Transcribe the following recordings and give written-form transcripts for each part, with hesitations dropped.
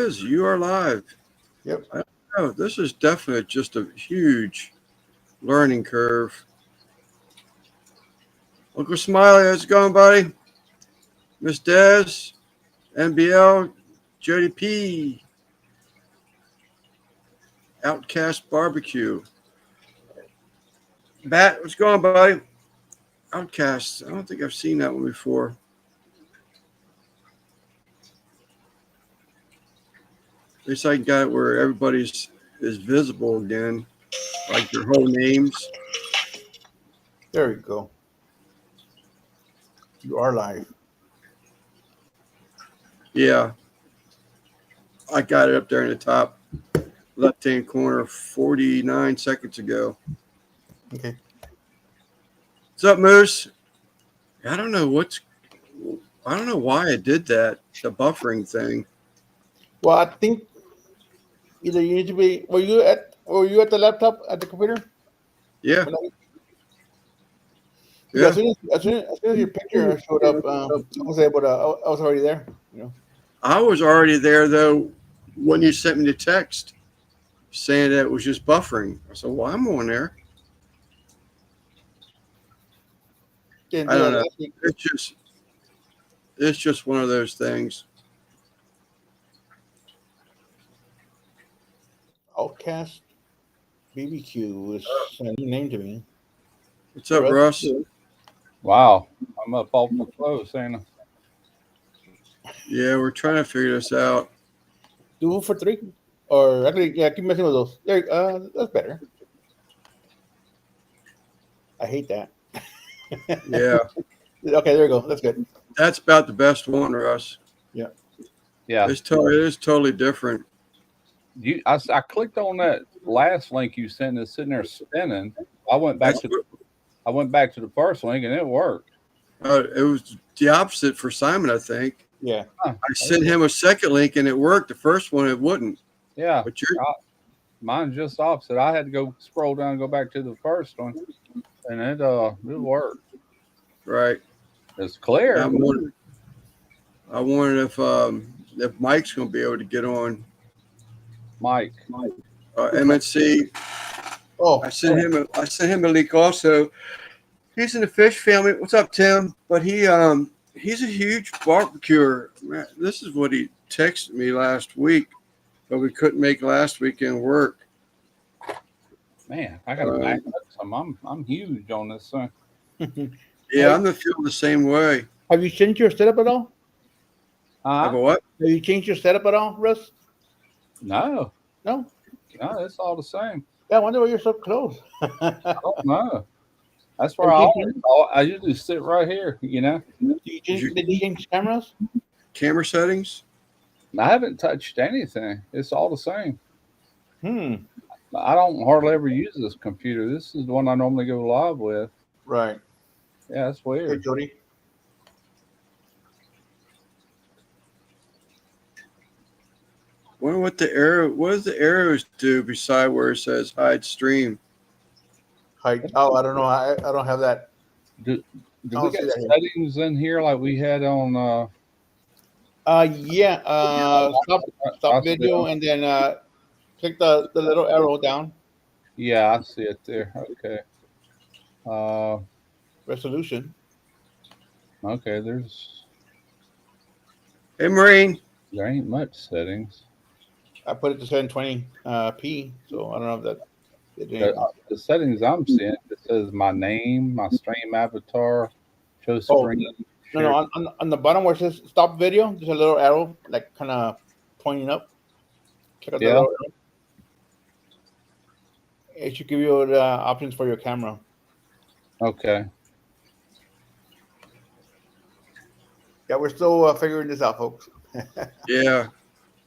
is. You are live. Yep. I don't know. This is definitely just a huge learning curve. Uncle Smiley, how's it going, buddy? Miss Des, NBL, Jody P, Outcast Barbecue. Bat, what's going on, buddy? Outcast. I don't think I've seen that one before. At least I got it where everybody's is visible again, like your whole names. There we go. You are live. Yeah, I got it up there in the top left-hand corner 49 seconds ago. Okay. What's up, Moose? I don't know why I did that, the buffering thing. Well, I think either you need to be. Were you at the laptop at the computer? Yeah. Yeah. As soon as your picture showed up, I was able to. I was already there. You know. I was already there though when you sent me the text saying that it was just buffering. I said, "Well, I'm on there." I don't know. It's just one of those things. Outcast BBQ is a new name to me. What's up, Russ? Wow, I'm up all my clothes, ain't I? Yeah, we're trying to figure this out. Do for three, or actually, yeah, keep messing with those. There, that's better. I hate that. Yeah. Okay, there we go. That's good. That's about the best one, Russ. Yeah. Yeah. It is totally different. I clicked on that last link you sent. It's sitting there spinning. I went back to the first link and it worked. It was the opposite for Simon, I think. Yeah. I sent him a second link and it worked. The first one it wouldn't. Yeah. But mine's just opposite. I had to go scroll down and go back to the first one, and it worked. Right. It's clear. I wondered if Mike's going to be able to get on. Mike. MNC. Oh, I sent him a link also. He's in the fish family. What's up, Tim? But he's a huge barbecuer. This is what he texted me last week, but we couldn't make last weekend work. Man, I got to back up some. I'm huge on this thing. Yeah, I'm gonna feel the same way. Have you changed your setup at all? Have a what? Have you changed your setup at all, Russ? No, it's all the same. Yeah, I wonder why you're so close. I don't know. That's where I usually sit right here, you know. Did you change cameras? Camera settings? I haven't touched anything. It's all the same. I don't hardly ever use this computer. This is the one I normally go live with. Right. Yeah, that's weird. Hey, Jody. Wonder what does the arrows do beside where it says hide stream? Hide. Oh, I don't know. I don't have that. Do we got settings in here like we had on? Yeah. Stop video and then click the little arrow down. Yeah, I see it there. Okay. Resolution. Okay, there's. Hey, Marine. There ain't much settings. I put it to 720p, so I don't know if that. The settings I'm seeing, it says my name, my stream avatar, show screen. No, on the bottom where it says stop video, there's a little arrow, like kind of pointing up. Check out the little arrow. It should give you the options for your camera. Okay. Yeah, we're still figuring this out, folks. Yeah.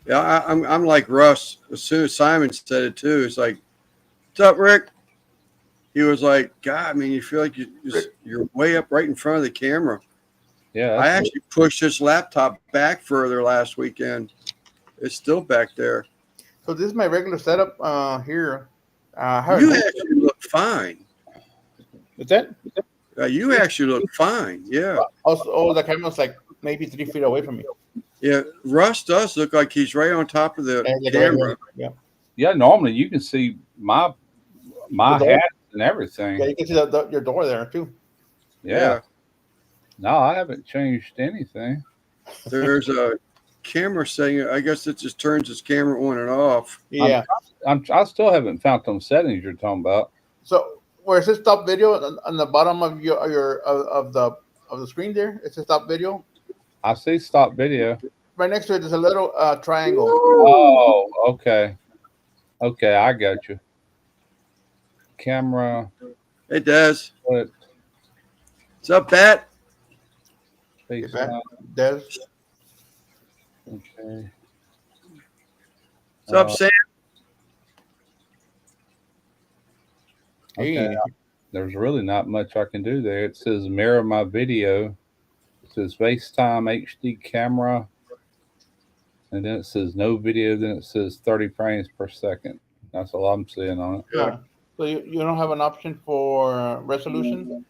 I'm like Russ. As soon as Simon said it too, it's like, "What's up, Rick?" He was like, "God, I mean, you feel like you're way up right in front of the camera." Yeah. I actually pushed this laptop back further last weekend. It's still back there. So this is my regular setup here. You actually look fine. What's that? You actually look fine. Yeah. Also, the camera's like maybe 3 feet away from me. Yeah, Russ does look like he's right on top of the Like right camera. here. Yeah. Yeah, normally you can see my The door? hat and everything. Yeah, you can see your door there too. Yeah. No, I haven't changed anything. There's a camera setting. I guess it just turns his camera on and off. Yeah. I still haven't found them settings you're talking about. So where it says stop video on the bottom of of the screen there, it says stop video. I see stop video. Right next to it is a little triangle. Oh, okay. Okay, I got you. Camera. Hey, Des. What? What's up, Bat? Face Back. down. Des. Okay. What's up, Sam? Okay. Hey. There's really not much I can do there. It says mirror my video. It says FaceTime HD camera. And then it says no video. Then it says 30 frames per second. That's all I'm seeing on it. Yeah. So you don't have an option for resolution?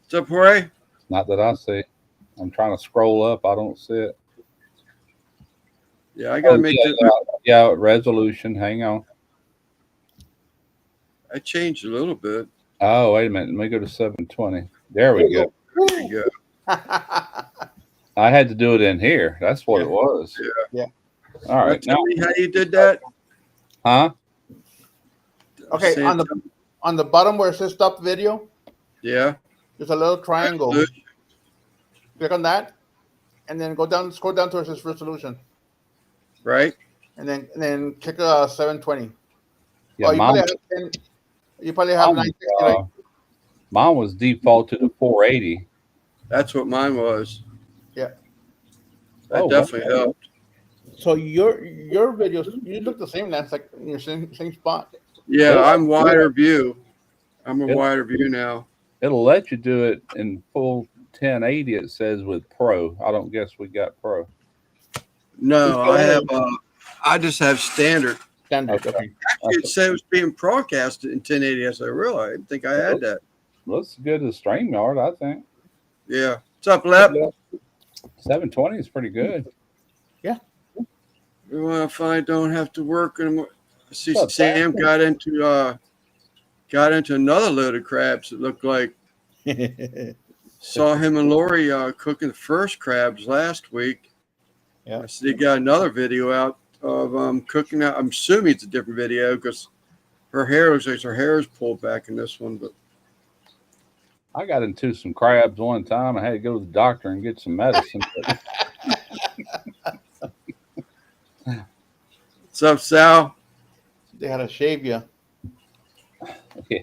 What's up, Jorge? Not that I see. I'm trying to scroll up. I don't see it. Yeah, I gotta make this. Yeah, resolution. Hang on. I changed a little bit. Oh, wait a minute. Let me go to 720. There we go. There you go. I had to do it in here. That's what it was. Yeah. All right. Tell Now, me how you did that. huh? Okay, Say on it. the bottom where it says stop video, Yeah. there's a little triangle. Resolution. Click on that, and then scroll down to where it says resolution, Right. and then click 720. Yeah, You probably have 960. Right? Mine was default to the 480. That's what mine was. Yeah. That Oh, definitely wow. helped. So your videos, you look the same. That's like in your same spot. Yeah, Yeah. I'm wider view. I'm a Yeah. wider view now. It'll let you do it in full 1080. It says with Pro. I don't guess we got Pro. No, I have. I just have standard. Standard. Okay. Actually, it said it was being broadcasted in 1080. I said, really? I didn't think I had that. Looks good as StreamYard, I think. Yeah. What's up, Lep? 720 is pretty good. We want to find don't have to work anymore. I see What's up, Sam got into another load of crabs. It looked like saw him and Lori cooking the first crabs last week. Yeah. I see he got another video out of cooking that. I'm assuming it's a different video because her hair is pulled back in this one. But I got into some crabs one time. I had to go to the doctor and get some medicine. what's up, Sal? They had to shave you. Yeah.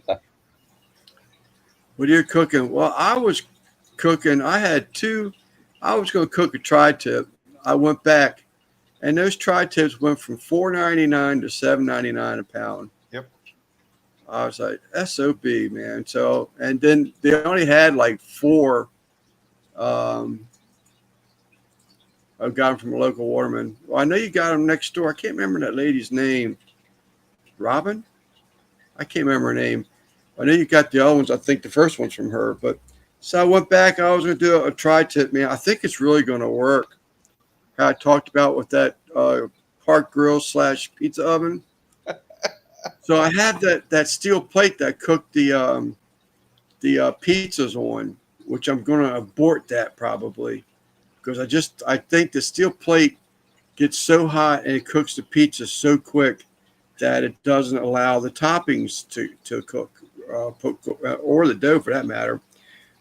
What are you cooking? Well, I was cooking. I had two. I was going to cook a tri-tip. I went back, and those tri-tips went from $4.99 to $7.99 a pound. Yep. I was like, SOB, man. So, and then they only had like four. I got them from a local waterman. Well, I know you got them next door. I can't remember that lady's name. Robin? I can't remember her name. I know you got the other ones. I think the first one's from her. But so I went back. I was going to do a tri-tip, man. I think it's really going to work. How I talked about with that Park Grill / pizza oven. So I have that steel plate that cooked the pizzas on, which I'm going to abort that probably because I think the steel plate gets so hot and it cooks the pizza so quick that it doesn't allow the toppings to cook or the dough for that matter.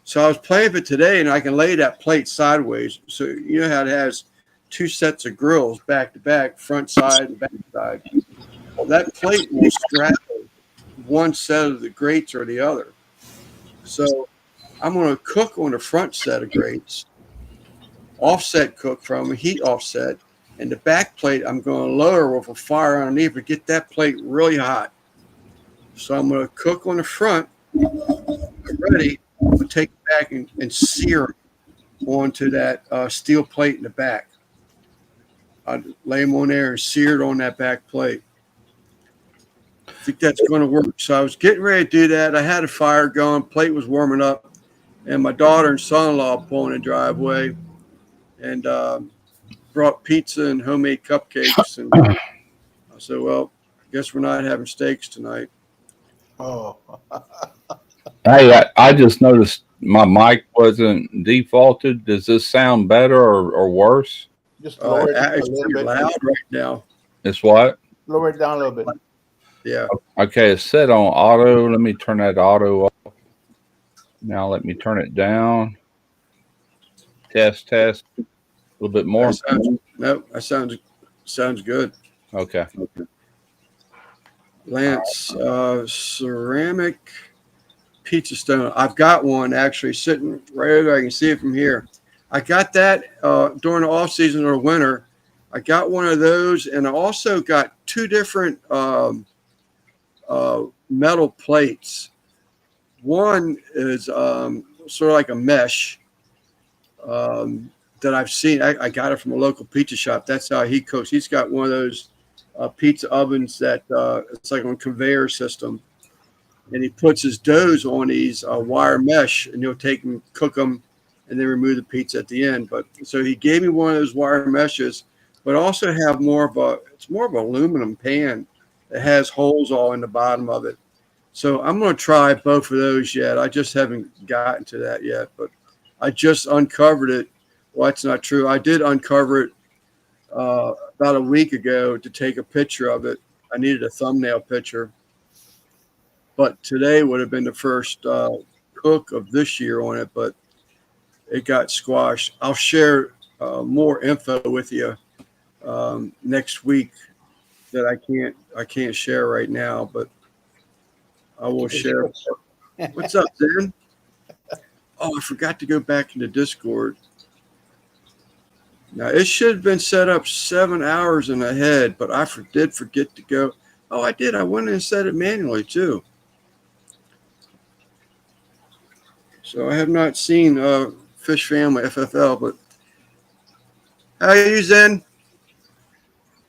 So I was playing with it today, and I can lay that plate sideways. So you know how it has two sets of grills back to back, front side and back side. Well, that plate will straddle one set of the grates or the other. So I'm going to cook on the front set of grates, offset cook from a heat offset, and the back plate I'm going to lower with a fire underneath to get that plate really hot. So I'm going to cook on the front, ready. I'm going to take it back and sear onto that steel plate in the back. I lay them on there and sear it on that back plate. I think that's going to work. So I was getting ready to do that. I had a fire going, plate was warming up, and my daughter and son-in-law pulling the driveway. And brought pizza and homemade cupcakes, and I said, "Well, I guess we're not having steaks tonight." Oh, Hey, I just noticed my mic wasn't defaulted. Does this sound better or worse? just lower it a It's little pretty bit. loud right now. It's what? Lower it down a little bit. Yeah. Okay, it's set on auto. Let me turn that auto off. Now let me turn it down. Test. A little bit more. That sounds good. Okay. Lance, ceramic pizza stone. I've got one actually sitting right over there. I can see it from here. I got that during the off season or winter. I got one of those, and I also got two different metal plates. One is sort of like a mesh that I've seen. I got it from a local pizza shop. That's how he cooks. He's got one of those pizza ovens that it's like on a conveyor system, and he puts his doughs on these wire mesh, and he'll take them, cook them, and then remove the pizza at the end. But so he gave me one of those wire meshes, but also have more of an aluminum pan that has holes all in the bottom of it. So I'm going to try both of those yet. I just haven't gotten to that yet, but I just uncovered it. Well, that's not true. I did uncover it about a week ago to take a picture of it. I needed a thumbnail picture, but today would have been the first cook of this year on it, but it got squashed. I'll share more info with you next week that I can't share right now, but I will share. What's up, Dan? Oh, I forgot to go back into Discord. Now, it should have been set up 7 hours in ahead, but I did forget to go. Oh, I did. I went in and set it manually, too. So I have not seen Fish Family FFL, but how are you, Zen?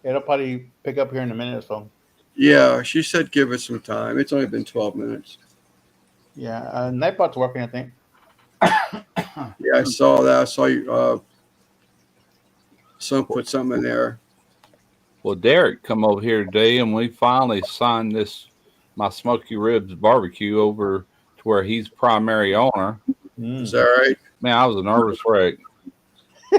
It'll probably pick up here in a minute or so. Yeah, she said give it some time. It's only been 12 minutes. Yeah, Nightbot's working, I think. Yeah, I saw that. I saw you. Some put something in there. Well, Derek come over here today, and we finally signed my Smoky Ribs barbecue over to where he's primary owner. Is that right? Man, I was a nervous wreck.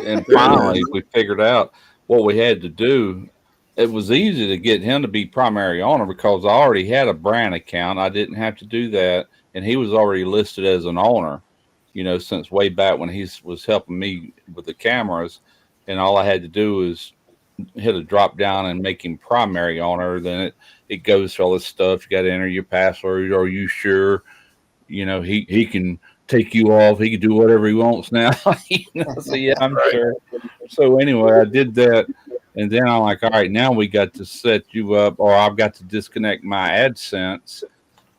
And finally, we figured out what we had to do. It was easy to get him to be primary owner because I already had a brand account. I didn't have to do that. And he was already listed as an owner, since way back when he was helping me with the cameras. And all I had to do was hit a drop down and make him primary owner. Then it goes through all this stuff. You got to enter your password. Are you sure? He can take you off. He can do whatever he wants now. So yeah, I'm sure. So anyway, I did that. And then I'm like, all right, now we got to set you up, or I've got to disconnect my AdSense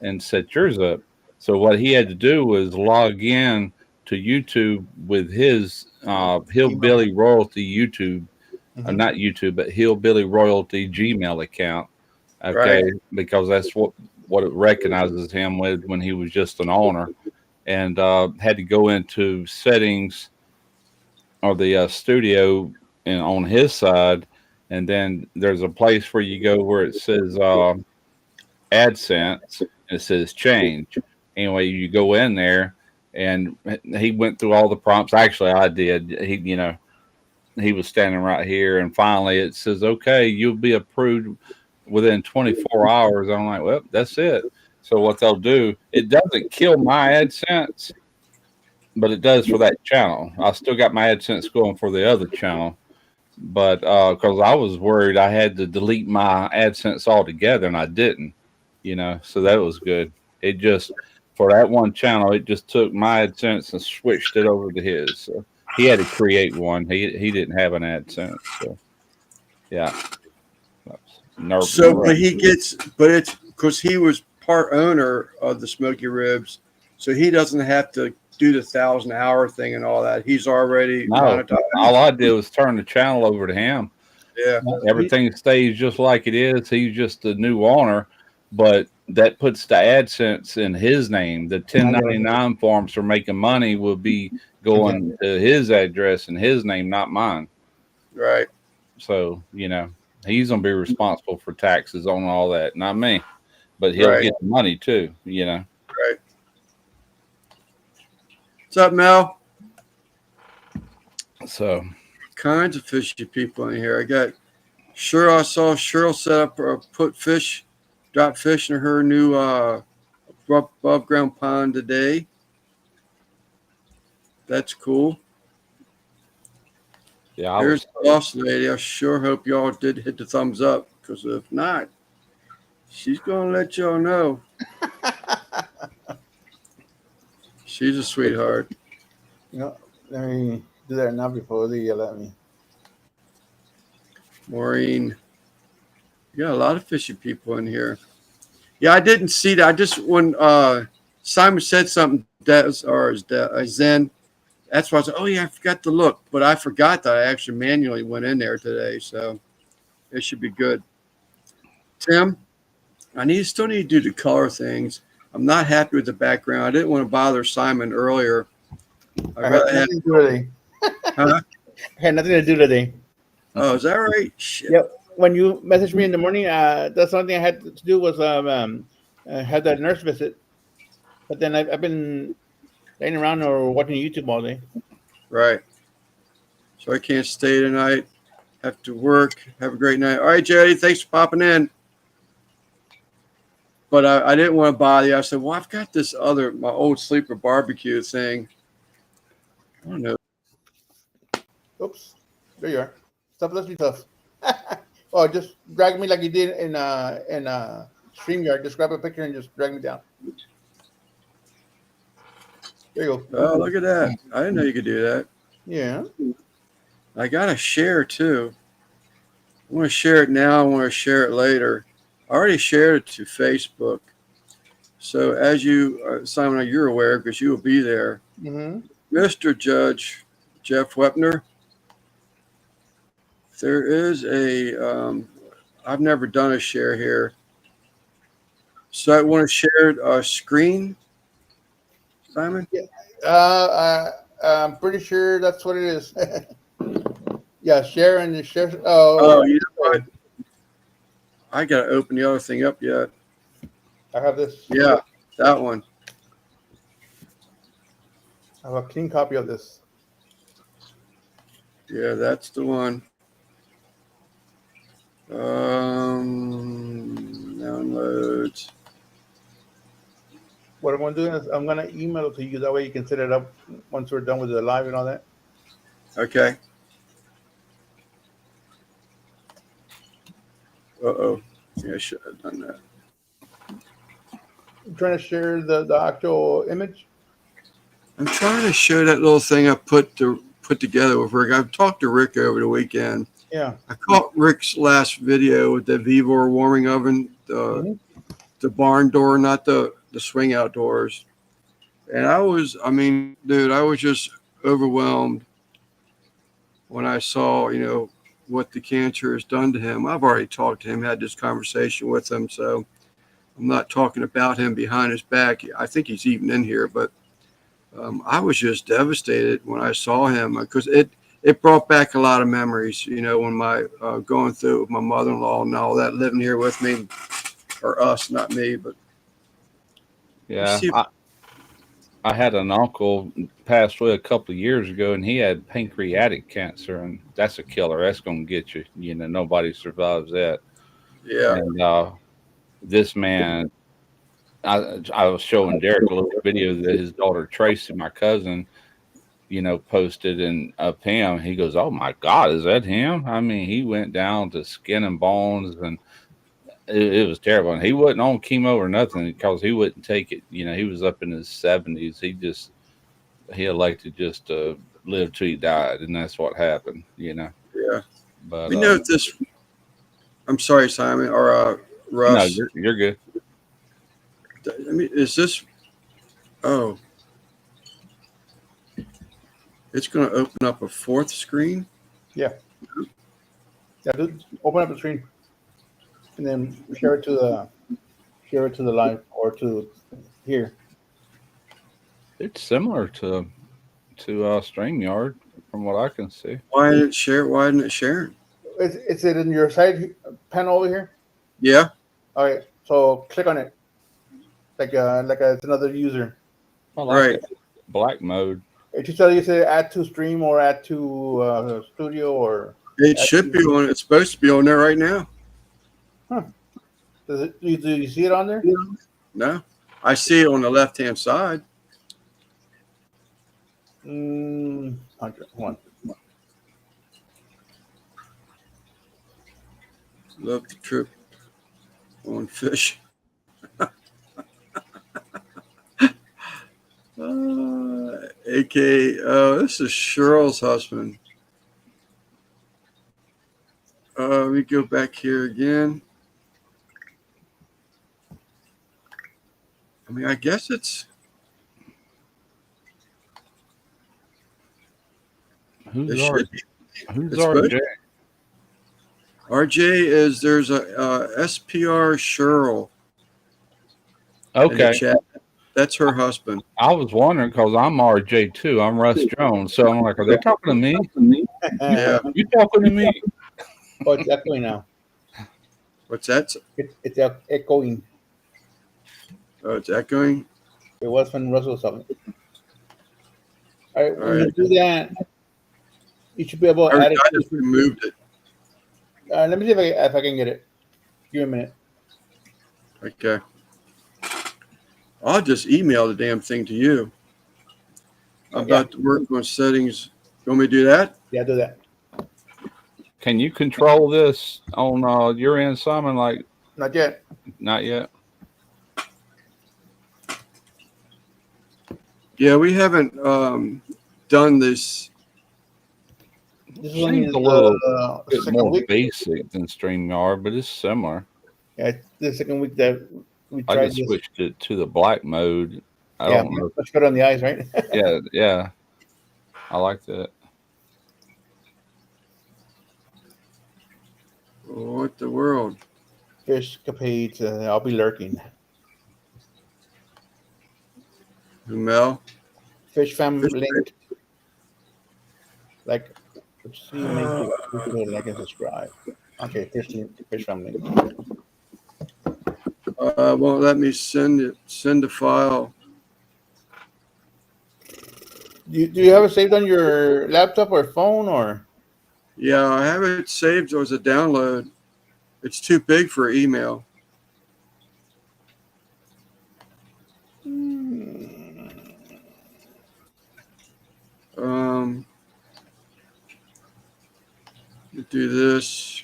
and set yours up. So what he had to do was log in to YouTube with his Hillbilly Royalty YouTube, not YouTube, but Hillbilly Royalty Gmail account. Okay, right. Because that's what it recognizes him with when he was just an owner, and had to go into settings or the studio and on his side, and then there's a place where you go where it says AdSense, and it says change. Anyway, you go in there, and he went through all the prompts. Actually, I did. He was standing right here, and finally it says, okay, you'll be approved within 24 hours. I'm like, well, that's it. So what they'll do, it doesn't kill my AdSense, but it does for that channel. I still got my AdSense going for the other channel, but because I was worried I had to delete my AdSense altogether, and I didn't, so that was good. It just, for that one channel, it just took my AdSense and switched it over to his. So he had to create one. He didn't have an AdSense. So yeah. So, but it's because he was part owner of the Smoky Ribs, so he doesn't have to do the 1,000-hour thing and all that. He's already monetized. All I did was turn the channel over to him. Yeah, everything stays just like it is. He's just the new owner, but that puts the AdSense in his name. The 1099 forms for making money will be going to his address and his name, not mine. Right. So, he's going to be responsible for taxes on all that, not me. But he'll Right. get the money too, Right. What's up, Mel? So, Kinds of fishy people in here. I saw Cheryl set up or drop fish in her new above ground pond today. That's cool. yeah, Here's the boss lady. I sure hope y'all did hit the thumbs up, because if not, she's gonna let y'all know. She's a sweetheart. Let me do that now before they yell at me. Maureen. You got a lot of fishy people in here. Yeah, I didn't see that. I just, when Simon said something, Zen, that's why I was like, oh yeah, I forgot to look. But I forgot that I actually manually went in there today. So it should be good. Tim, still need to do the color things. I'm not happy with the background. I didn't want to bother Simon earlier. I had nothing to do today. Huh? I had nothing to do today. Oh, is that right? Shit. Yep. When you messaged me in the morning, that's the only thing I had to do was have that nurse visit. But then I've been laying around or watching YouTube all day. Right. So I can't stay tonight. Have to work. Have a great night. All right, Jody, thanks for popping in. But I didn't want to bother you. I said, well, I've got this my old sleeper barbecue thing. I don't know. Oops. There you are. Stop, let's be tough. Oh, just drag me like you did in StreamYard. Just grab a picture and just drag me down. There you go. Oh, look at that. I didn't know you could do that. Yeah. I got to share, too. I want to share it now. I want to share it later. I already shared it to Facebook. So as you, Simon, you're aware because you will be there. Mm-hmm. Mr. Judge Jeff Wepner, there is I've never done a share here. So I want to share a screen, Simon? I'm pretty sure that's what it is. Yeah, share and share. Oh, you know what? I got to open the other thing up yet. I have this. Yeah, that one. I have a clean copy of this. Yeah, that's the one. Downloads. What I'm going to do is I'm going to email it to you. That way you can set it up once we're done with the live and all that. Okay. Uh-oh. Yeah, I should have done that. I'm trying to share the actual image. I'm trying to show that little thing I put together with Rick. I've talked to Rick over the weekend. Yeah. I caught Rick's last video with the Vevor warming oven, the barn door, not the swing outdoors. And I was just overwhelmed when I saw, what the cancer has done to him. I've already talked to him, had this conversation with him, so I'm not talking about him behind his back. I think he's even in here, but I was just devastated when I saw him because it brought back a lot of memories, when my going through it with my mother-in-law and all that, living here with me, or us, not me, but yeah. I had an uncle passed away a couple of years ago, and he had pancreatic cancer, and that's a killer. That's going to get you. Nobody survives that. Yeah. And this man, I was showing Derek a little video that his daughter Tracy, my cousin, posted, and of him, he goes, "Oh my God, is that him?" I mean, he went down to skin and bones, and it was terrible. And he wasn't on chemo or nothing because he wouldn't take it. He was up in his 70s. He elected just to live till he died, and that's what happened. Yeah. But we know this. I'm sorry, Simon or Russ. No, you're good. I mean, is this? Oh, it's going to open up a fourth screen. Yeah. Yeah. Dude, open up the screen, and then share it to the live or to here. It's similar to StreamYard. from what I can see. Why didn't it share? Why didn't it share? Is it in your side panel over here? Yeah. All right, so click on it, like it's another user. I like Right. it. Black mode. It should tell you say add to stream or add to studio or. It should be on. It's supposed to be on there right now. Do you see it on there? No, I see it on the left-hand side. Hold on. Love the trip on fish. AK, this is Cheryl's husband. Let me go back here again. I mean, I guess it's. Who's It RJ? should be. Who's It's RJ? RJ is there's a SPR Cheryl in the Okay. chat. That's her husband. I was wondering because I'm RJ too. I'm Russ Jones. So I'm like, are they talking to me? Yeah. You talking to me? Oh, it's echoing now. What's that? It's echoing. Oh, it's echoing. It was when Russell was talking. All right, when All you right. do that, you should be able to I add it. just removed it. Let me see if I can get it. Give me a minute. Okay. I'll just email the damn thing to you. I'm about to work on settings. You want me to do that? Yeah, do that. Can you control this on your end, Simon? Like, Not yet. not yet. Yeah, we haven't done this. This is only Seems a little the bit second more week. basic than StreamYard, but it's similar. Yeah, it's the second week that we I tried just this. switched it to the black mode. I Yeah, don't know. much better on the eyes, right? Yeah. I like that. What the world? Fish capades. I'll be lurking. Mel? Fish fam Fish link. Like, see, like and subscribe. Okay, fish fam link. Won't let me send the file. Do you have it saved on your laptop or phone or? Yeah, I have it saved as a download. It's too big for email. Do this.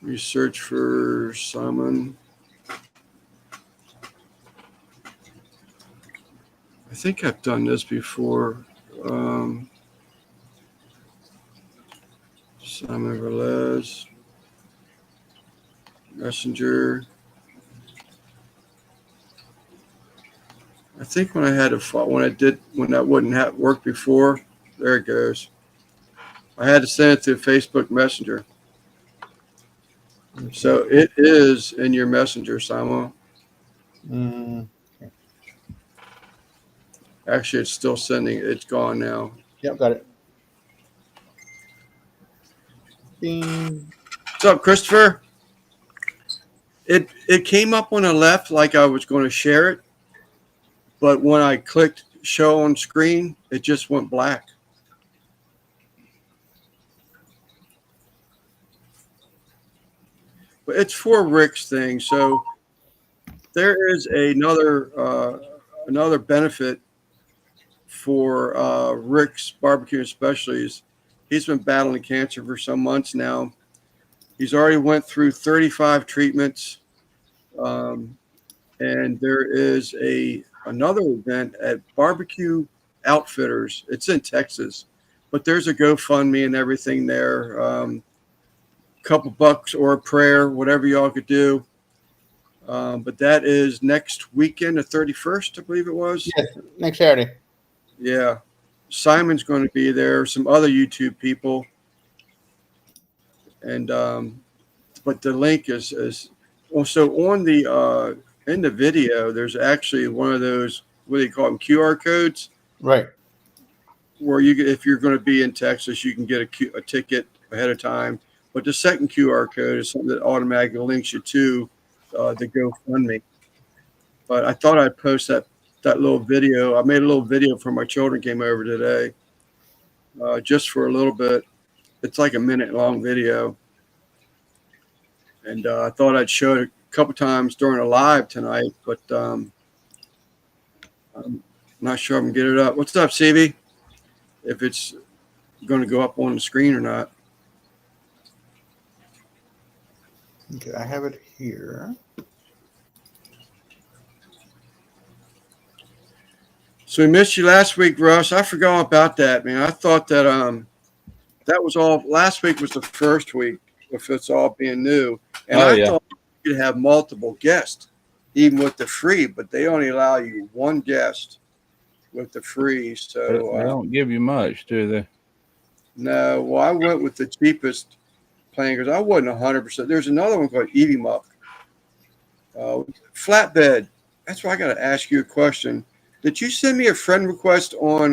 We search for Simon. I think I've done this before. Simon Velez. Messenger. I think when I had a when that wouldn't work before, there it goes. I had to send it to Facebook Messenger. Okay. So it is in your Messenger, Simon. Okay. Actually, it's still sending. It's gone now. Yep, got it. Ding. What's up, Christopher? It came up on the left like I was going to share it, but when I clicked show on screen, it just went black. But it's for Rick's thing, so there is another benefit for Rick's Barbecue and Specialties. He's been battling cancer for some months now. He's already went through 35 treatments, and there is another event at Barbecue Outfitters. It's in Texas, but there's a GoFundMe and everything there. Couple bucks or a prayer, whatever y'all could do. But that is next weekend, the 31st, I believe it was. Yes, next Saturday. Yeah. Simon's going to be there, some other YouTube people. And but the link is also on the in the video, there's actually one of those, what do you call them, QR codes. Right. where you if you're going to be in Texas, you can get a ticket ahead of time. But the second QR code is something that automatically links you to the GoFundMe. But I thought I'd post that little video. I made a little video for my children came over today, just for a little bit. It's like a minute long video, and I thought I'd show it a couple times during a live tonight. But I'm not sure I can get it up. What's up, CB? If it's going to go up on the screen or not. Okay, I have it here. So we missed you last week, Russ. I forgot about that, man. I thought that that was all. Last week was the first week, if it's all being new, and I thought you could have multiple guests, even with the free, but they only allow you one guest with the free. So they don't give you much, do they? No. Well, I went with the cheapest plan because I wasn't 100%. There's another one called Evie Muck. Flatbed. That's why I got to ask you a question. Did you send me a friend request on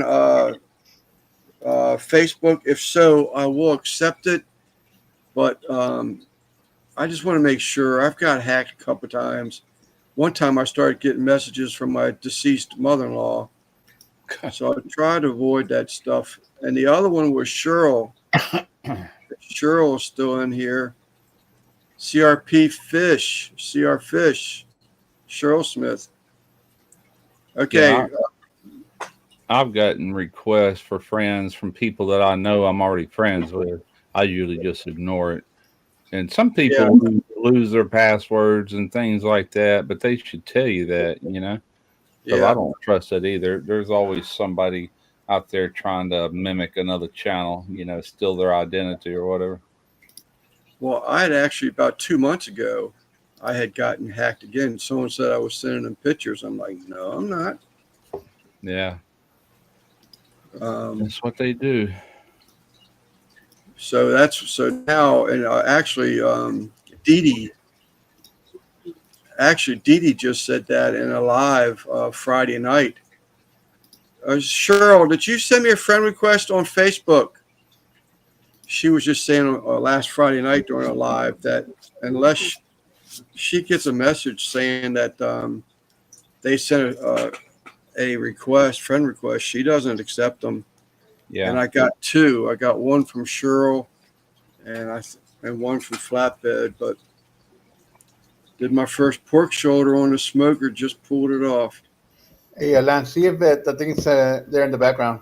Facebook? If so, I will accept it. But I just want to make sure. I've got hacked a couple times. One time I started getting messages from my deceased mother-in-law. So I try to avoid that stuff. And the other one was Cheryl. Cheryl is still in here. CRP Fish. CR Fish. Cheryl Smith. Okay. Yeah, I've gotten requests for friends from people that I know I'm already friends with. I usually just ignore it. And some people lose their passwords and things like that, but they should tell you that, you know. So I don't trust that either. There's always somebody out there trying to mimic another channel, you know, steal their identity or whatever. Well, I had actually about 2 months ago, I had gotten hacked again. Someone said I was sending them pictures. I'm like, no, I'm not. Yeah. That's what they do. So now, and actually, Dee Dee just said that in a live Friday night. Cheryl, did you send me a friend request on Facebook? She was just saying last Friday night during a live that unless she gets a message saying that they sent a request, friend request, she doesn't accept them. Yeah. And I got two. I got one from Cheryl and one from Flatbed, but did my first pork shoulder on the smoker, just pulled it off. Hey, Lance, see if the thing's there in the background.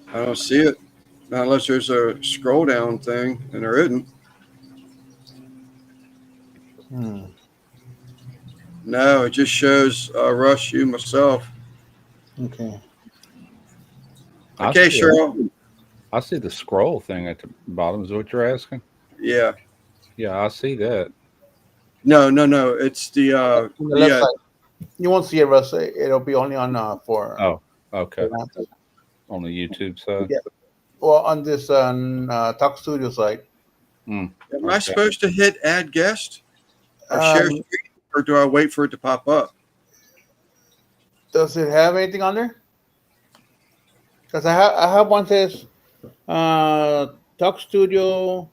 I don't see it. Not unless there's a scroll down thing, and there isn't. No, it just shows Rush, you, myself. Okay. Okay, Cheryl. I see the scroll thing at the bottom. Is what you're asking? Yeah. Yeah, I see that. No. It's the left side. You won't see it, Russ. It'll be only on for. Oh, okay. On the YouTube side. Yeah. Well, on this Talk Studio site. Am I supposed to hit add guest or share screen, or do I wait for it to pop up? Does it have anything on there? Because I have one says Talk Studio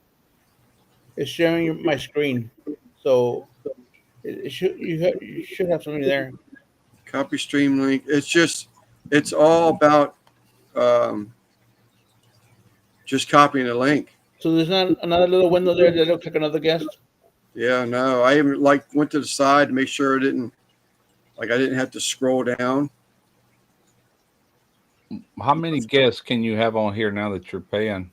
is sharing my screen, so you should have something there. Copy stream link. It's all about just copying the link. So there's not another little window there that looks like another guest? Yeah, no. I even went to the side to make sure I didn't have to scroll down. How many guests can you have on here now that you're paying?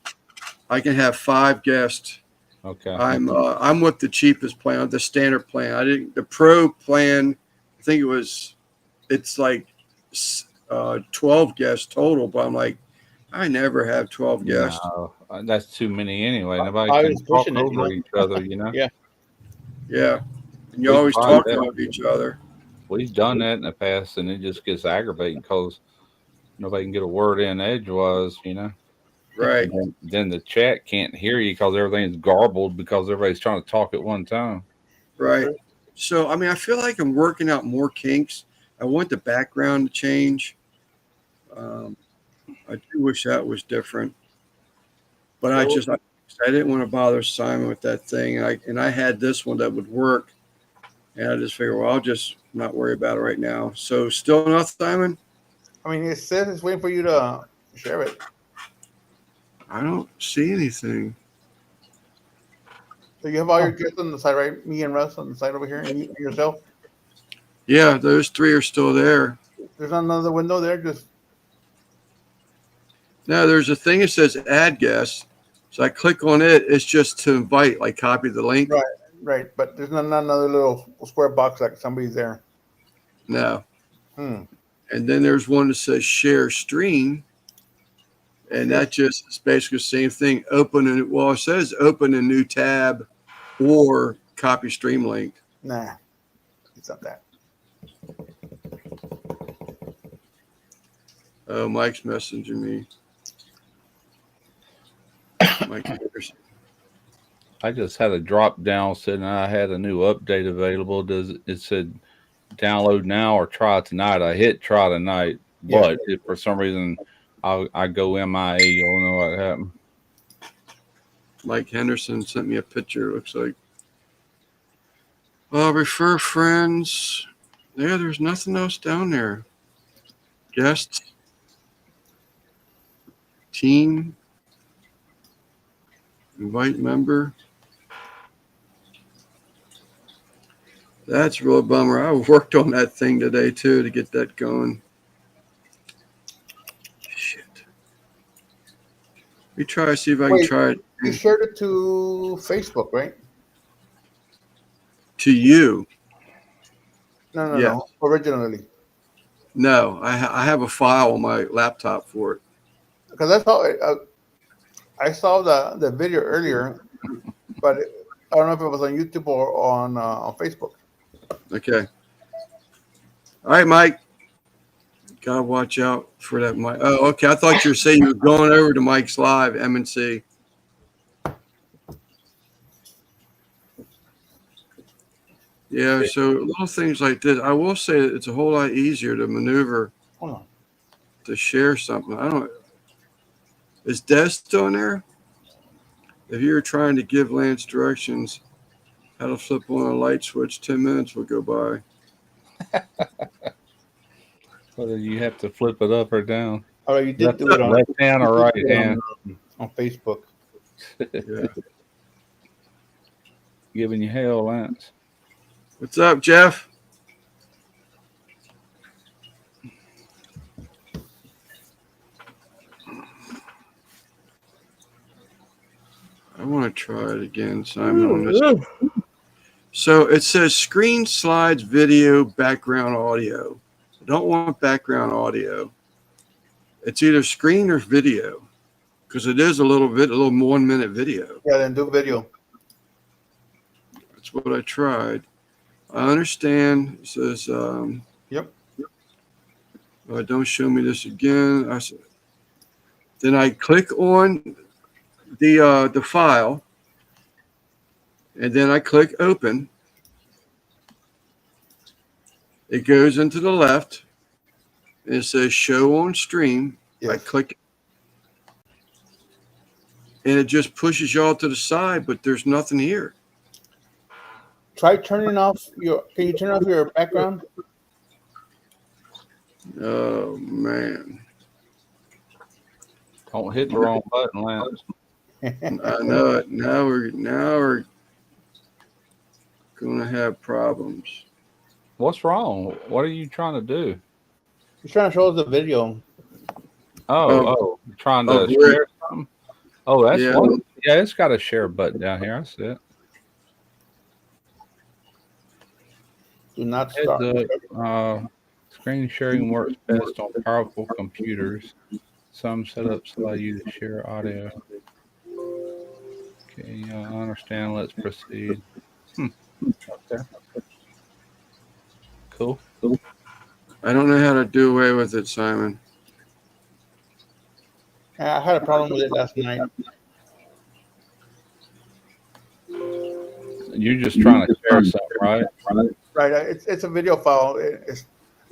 I can have 5 guests. Okay. I'm with the cheapest plan, the standard plan. The pro plan. I think it's like 12 guests total, but I'm like, I never have 12 guests. No, that's too many anyway. Nobody I can was talk pushing it, over each other, you know? Yeah. Yeah. And you We always tried talk that. about each other. We've done that in the past, and it just gets aggravating because nobody can get a word in edgewise, you know? Right. And then the chat can't hear you because everything's garbled because everybody's trying to talk at one time. Right. So, I mean, I feel like I'm working out more kinks. I want the background to change. Um, I do wish that was different, but I didn't want to bother Simon with that thing. And I had this one that would work, and I just figured, well, I'll just not worry about it right now. So, still not Simon. I mean, it says it's waiting for you to share it. I don't see anything. So you have all your guests on the side, right? Me and Russ on the side over here, and you and yourself. Yeah, those three are still there. There's another window there. Just Now, there's a thing that says add guests. So I click on it. It's just to invite, like copy the link. right, but there's not another little square box like somebody's there. No. Hmm. And then there's one that says share stream. And that just is basically the same thing. It says open a new tab or copy stream link. Nah, it's not that. Oh, Mike's messaging me. Mike Anderson. I just had a drop down saying I had a new update available. It said download now or try tonight? I hit try tonight, but if for some reason I go MIA, you'll know what happened. Mike Henderson sent me a picture. It looks like. Refer friends. Yeah, there's nothing else down there. Guests. Team. Invite member. That's a real bummer. I worked on that thing today too to get that going. Shit. Let me try to see if I can try it. You shared it to Facebook, right? To you. No. Originally. No, I have a file on my laptop for it. Because I saw the video earlier, but I don't know if it was on YouTube or on Facebook. Okay. All right, Mike. Gotta watch out for that, Mike. Oh, okay. I thought you were saying you were going over to Mike's Live, MNC. Yeah, so little things like this. I will say that it's a whole lot easier to maneuver Hold on. to share something. Is Des still in there? If you were trying to give Lance directions how to flip on a light switch, 10 minutes will go by. Whether you have to flip it up or down. Oh, you did do it on left hand or right hand. on Facebook. Yeah. Giving you hell, Lance. What's up, Jeff? I want to try it again, Simon. So it says screen slides, video, background audio. I don't want background audio. It's either screen or video because it is a little 1 minute video. Yeah, then do video. That's what I tried. I understand. It says, Yep. Don't show me this again. Then I click on the file, and then I click open. It goes into the left, and it says show on stream. Yes. I click, and it just pushes y'all to the side, but there's nothing here. Try turning off your. Can you turn off your background? Oh man, Don't hit the wrong button, Lance. I know it. Now we're gonna have problems. What's wrong? What are you trying to do? He's trying to show us the video. You're trying to share something? Oh, that's one. Yeah, it's got a share button down here. I see it. Do not start. Screen sharing works best on powerful computers. Some setups allow you to share audio. Okay, I understand. Let's proceed. Okay. Cool. I don't know how to do away with it, Simon. I had a problem with it last night. You're just trying to share something, right? Right. It's a video file.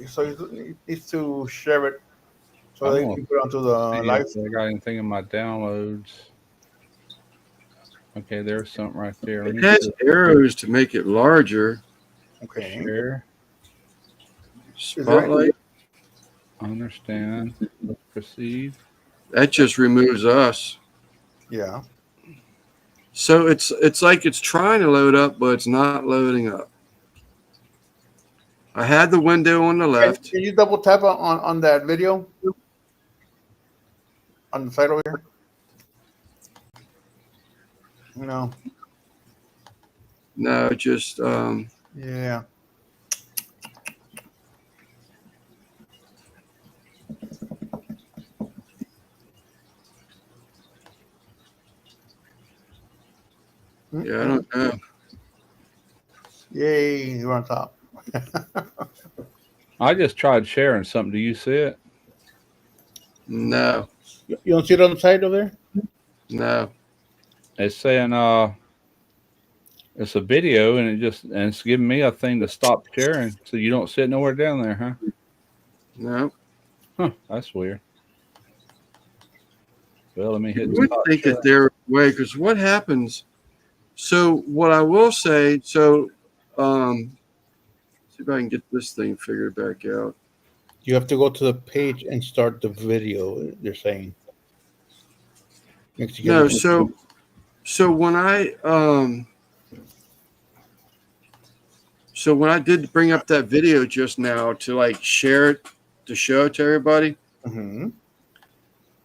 So he needs to share it so I they don't can put it onto the see live. if I got anything in my downloads. Okay, there's something right there. Let It me has arrows to make it larger. Okay. share. Spotlight. Understand. Proceed. That just removes us. Yeah. So it's like it's trying to load up, but it's not loading up. I had the window on the left. Can you double tap on that video on the side over here? No. No, just Yeah. yeah, I don't know. Yay, you're on top. I just tried sharing something. Do you see it? No, You don't see it on the side over there? no. It's saying it's a video and it's giving me a thing to stop sharing. So you don't sit nowhere down there, huh? No. Huh, that's weird. Well, let me hit You would stop think share. that they're away because what happens? So what I will say, see if I can get this thing figured back out. You have to go to the page and start the video, they're saying. No, so when I did bring up that video just now to like share it to show it to everybody, Mm-hmm.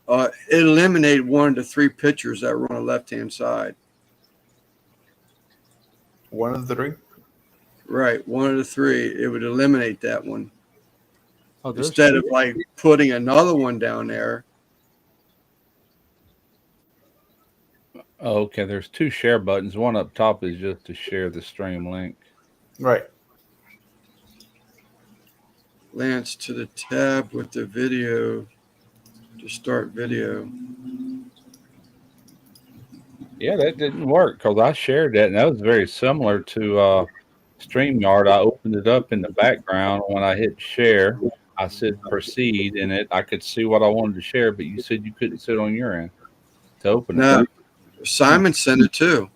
it eliminated one of the three pictures that were on the left hand side. One of the three? Right, one of the three. It would eliminate that one Oh, there's instead of like putting another one down there. Oh, okay, there's two share buttons. One up top is just to share the stream link. Right. Lance to the tab with the video to start video. Yeah, that didn't work because I shared that, and that was very similar to StreamYard. I opened it up in the background. When I hit share, I said proceed, and I could see what I wanted to share, but you said you couldn't sit on your end to open it. No, Simon sent it too.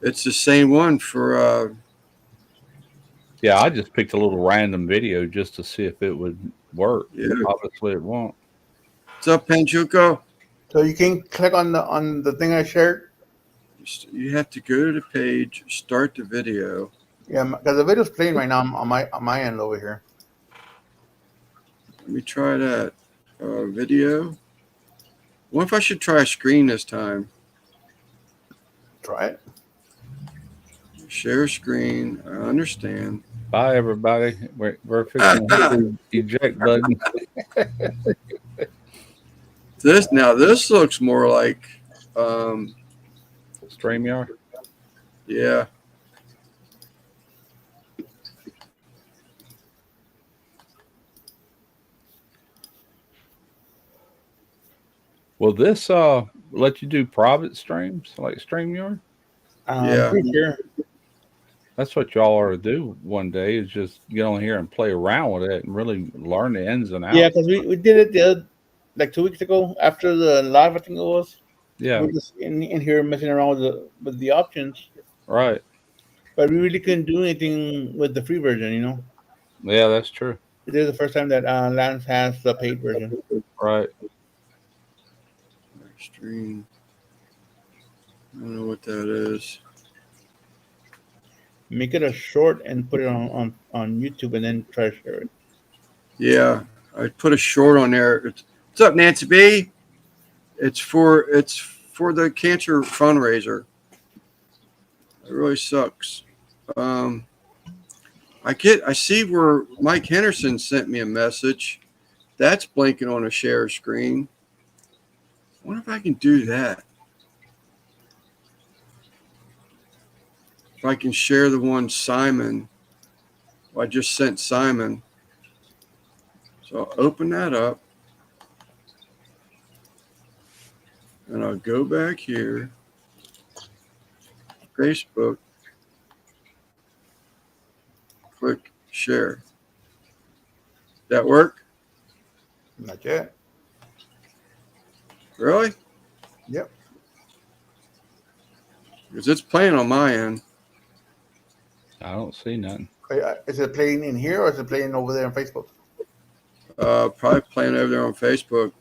It's the same one for Yeah, I just picked a little random video just to see if it would work. yeah. Obviously, it won't. What's up, Panchuco? So you can click on the thing I shared. You have to go to the page, start the video. Yeah, because the video's playing right now on my end over here. Let me try that. Video. What if I should try a screen this time? Try it. Share screen. I understand. Bye, everybody. We're fixing to hit the eject button. This looks more like StreamYard. yeah. Will this let you do private streams like StreamYard? Yeah. Pretty sure. That's what y'all ought to do one day is just get on here and play around with it and really learn the ins and outs. Yeah, because we did it like 2 weeks ago after the live, I think it was. Yeah, We're just in here messing around with the options, right. but we really couldn't do anything with the free version, you know. Yeah, that's true. This is the first time that Lance has the paid version. Right. Stream. I don't know what that is. Make it a short and put it on YouTube and then try to share it. Yeah, I put a short on there. What's up, Nancy B? It's for the cancer fundraiser. It really sucks. I see where Mike Henderson sent me a message. That's blinking on a share screen. I wonder if I can do that. If I can share the one Simon. I just sent Simon. So I'll open that up. And I'll go back here. Facebook. share. That work? Not yet. Really? Yep. Because it's playing on my end. I don't see nothing. Is it playing in here or is it playing over there on Facebook? Probably playing over there on Facebook.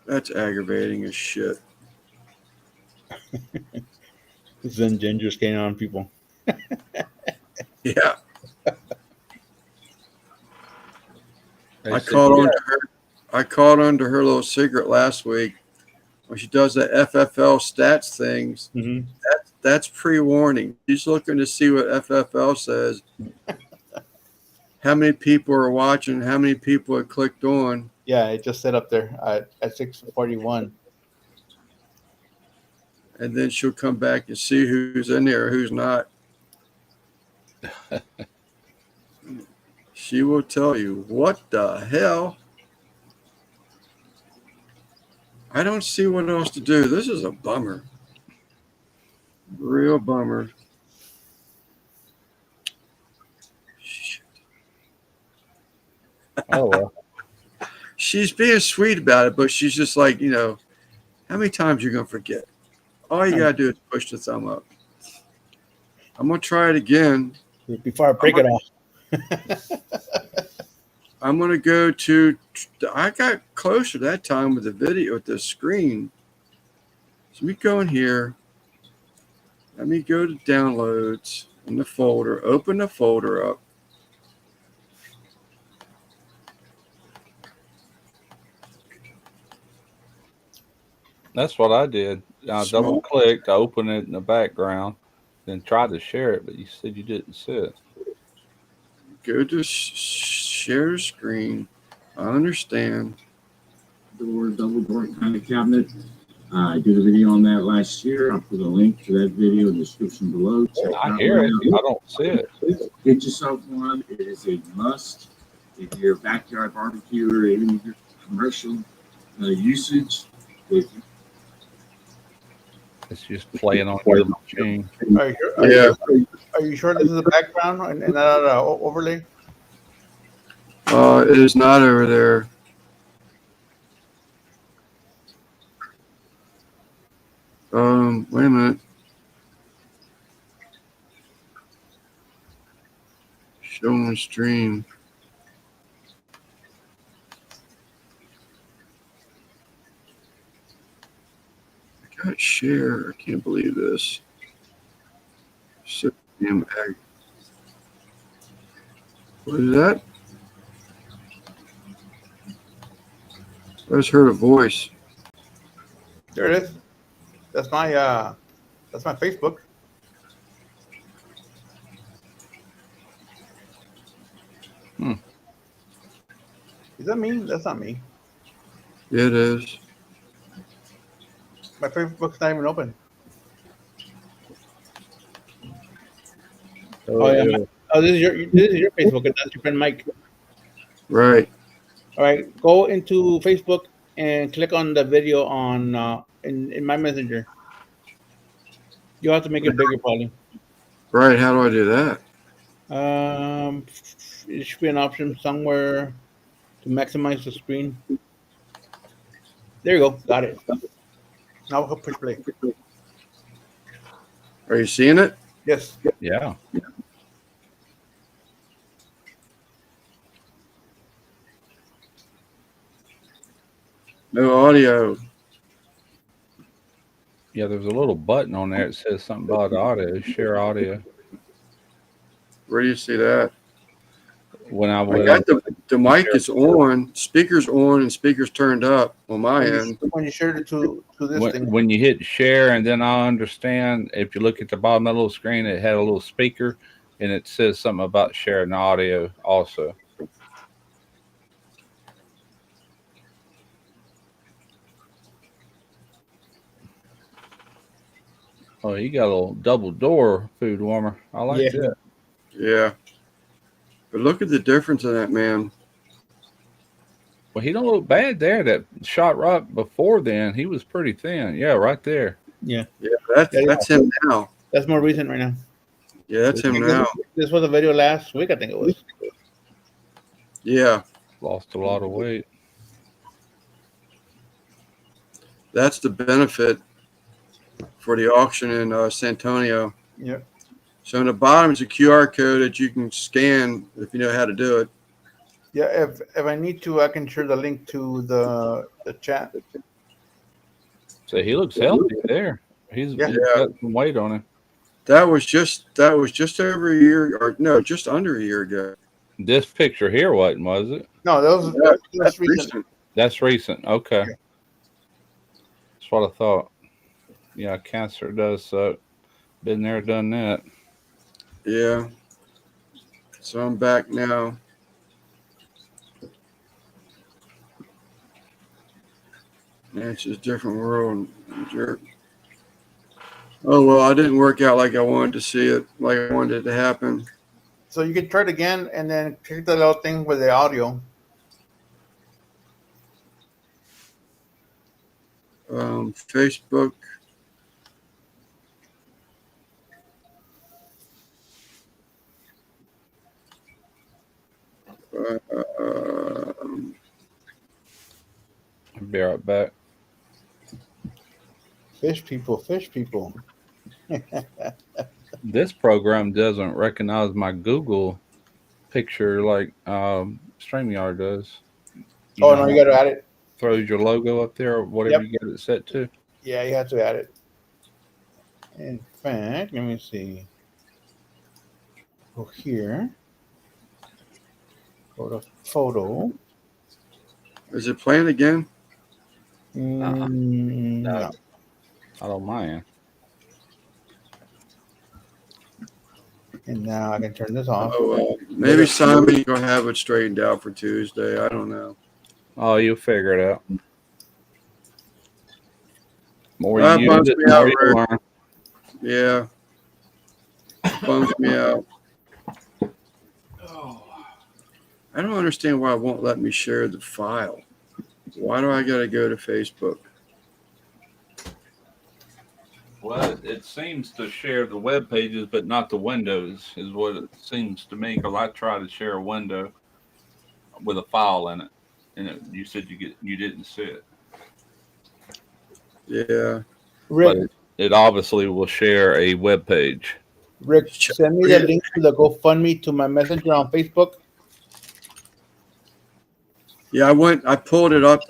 That's aggravating as shit. Zen Ginger's getting on people. Yeah. They I said, caught on to her. I caught on to her little secret last week when she does the FFL stats things. Mm-hmm. That's pre-warning. She's looking to see what FFL says. How many people are watching? How many people have clicked on? Yeah, it just set up there at 6:41. And then she'll come back and see who's in there, who's not. She will tell you, what the hell? I don't see what else to do. This is a bummer. Real bummer. Shit. Oh well. She's being sweet about it, but she's just like, how many times you going to forget? All you got to do is push the thumb up. I'm going to try it again. Before I break it off. I'm going to go to, I got closer that time with the video, with the screen. So let me go in here. Let me go to downloads in the folder, open the folder up. that's what I did. I Small. double clicked, I opened it in the background, then tried to share it, but you said you didn't see it. Go to share screen. I understand. Double door kind of cabinet. I did a video on that last year. I'll put a link to that video in the description below. Check I out hear it, one. I don't see it. Get yourself one. It is a must. If you're a backyard barbecue or even your commercial usage, if It's just playing on your machine. Are you sure, are you sure this is the background and not an overlay? It is not over there. Wait a minute. Show on stream. I got share. I can't believe this. So damn ag. What is that? I just heard a voice. There it is. That's my Facebook. Is that me? That's not me. It is. My Facebook's not even open. Oh yeah. Oh, this is your Facebook. And that's your friend Mike. Right. All right. Go into Facebook and click on the video on in my messenger. You have to make it bigger, probably. Right. How do I do that? It should be an option somewhere to maximize the screen. There you go. Got it. Now I'll push play. Are you seeing it? Yes. Yeah. No audio. Yeah, there's a little button on there that says something about audio, share audio. Where do you see that? When I I was got the mic is on, speakers on, and speakers turned up on my end. When you shared it to this thing. when you hit share, and then I understand if you look at the bottom of the little screen, it had a little speaker and it says something about sharing audio also. Oh, you got a little double door food warmer. I like Yeah. that. Yeah. But look at the difference in that, man. Well, he don't look bad there. That shot right before then, he was pretty thin. Yeah, right there. Yeah, Yeah, that's him now. that's more recent right now. Yeah, that's him now. This was a video last week, I think it was. Yeah, Lost a lot of weight. that's the benefit for the auction in San Antonio. Yeah. So in the bottom is a QR code that you can scan if you know how to do it. Yeah, if I need to, I can share the link to the chat. So he looks healthy there. He's Yeah. got some weight on him. That was just over a year, or no, just under a year ago. This picture here wasn't, was it? No, Yeah, that's recent. That's recent. Okay. Yeah. That's what I thought. Yeah, cancer does suck. Been there, done that. Yeah. So I'm back now. Man, it's just a different world. Jerk. Oh well, I didn't work out like I wanted to see it, like I wanted it to happen. So you can try it again and then click the little thing with the audio. Facebook. I'll be right back. Fish people. This program doesn't recognize my Google picture like StreamYard does. Oh, no, you got to add it. Throws your logo up there or whatever Yep. you get it set to. Yeah, you have to add it. In fact, let me see. Go here. Go to photo. Is it playing again? No. I don't mind. And now I can turn this off. Oh well, maybe Simon gonna have it straightened out for Tuesday. I don't know. Oh, you'll figure it out. More That you bums use it, me the out, more you Rick. learn. Yeah, bums me out. I don't understand why it won't let me share the file. Why do I gotta go to Facebook? Well, it seems to share the web pages, but not the windows, is what it seems to me. Because I tried to share a window with a file in it, and you said you didn't see it. Yeah. Rick, But it obviously will share a web page. Rick, send me the link to the GoFundMe to my messenger on Facebook. Yeah, I pulled it up.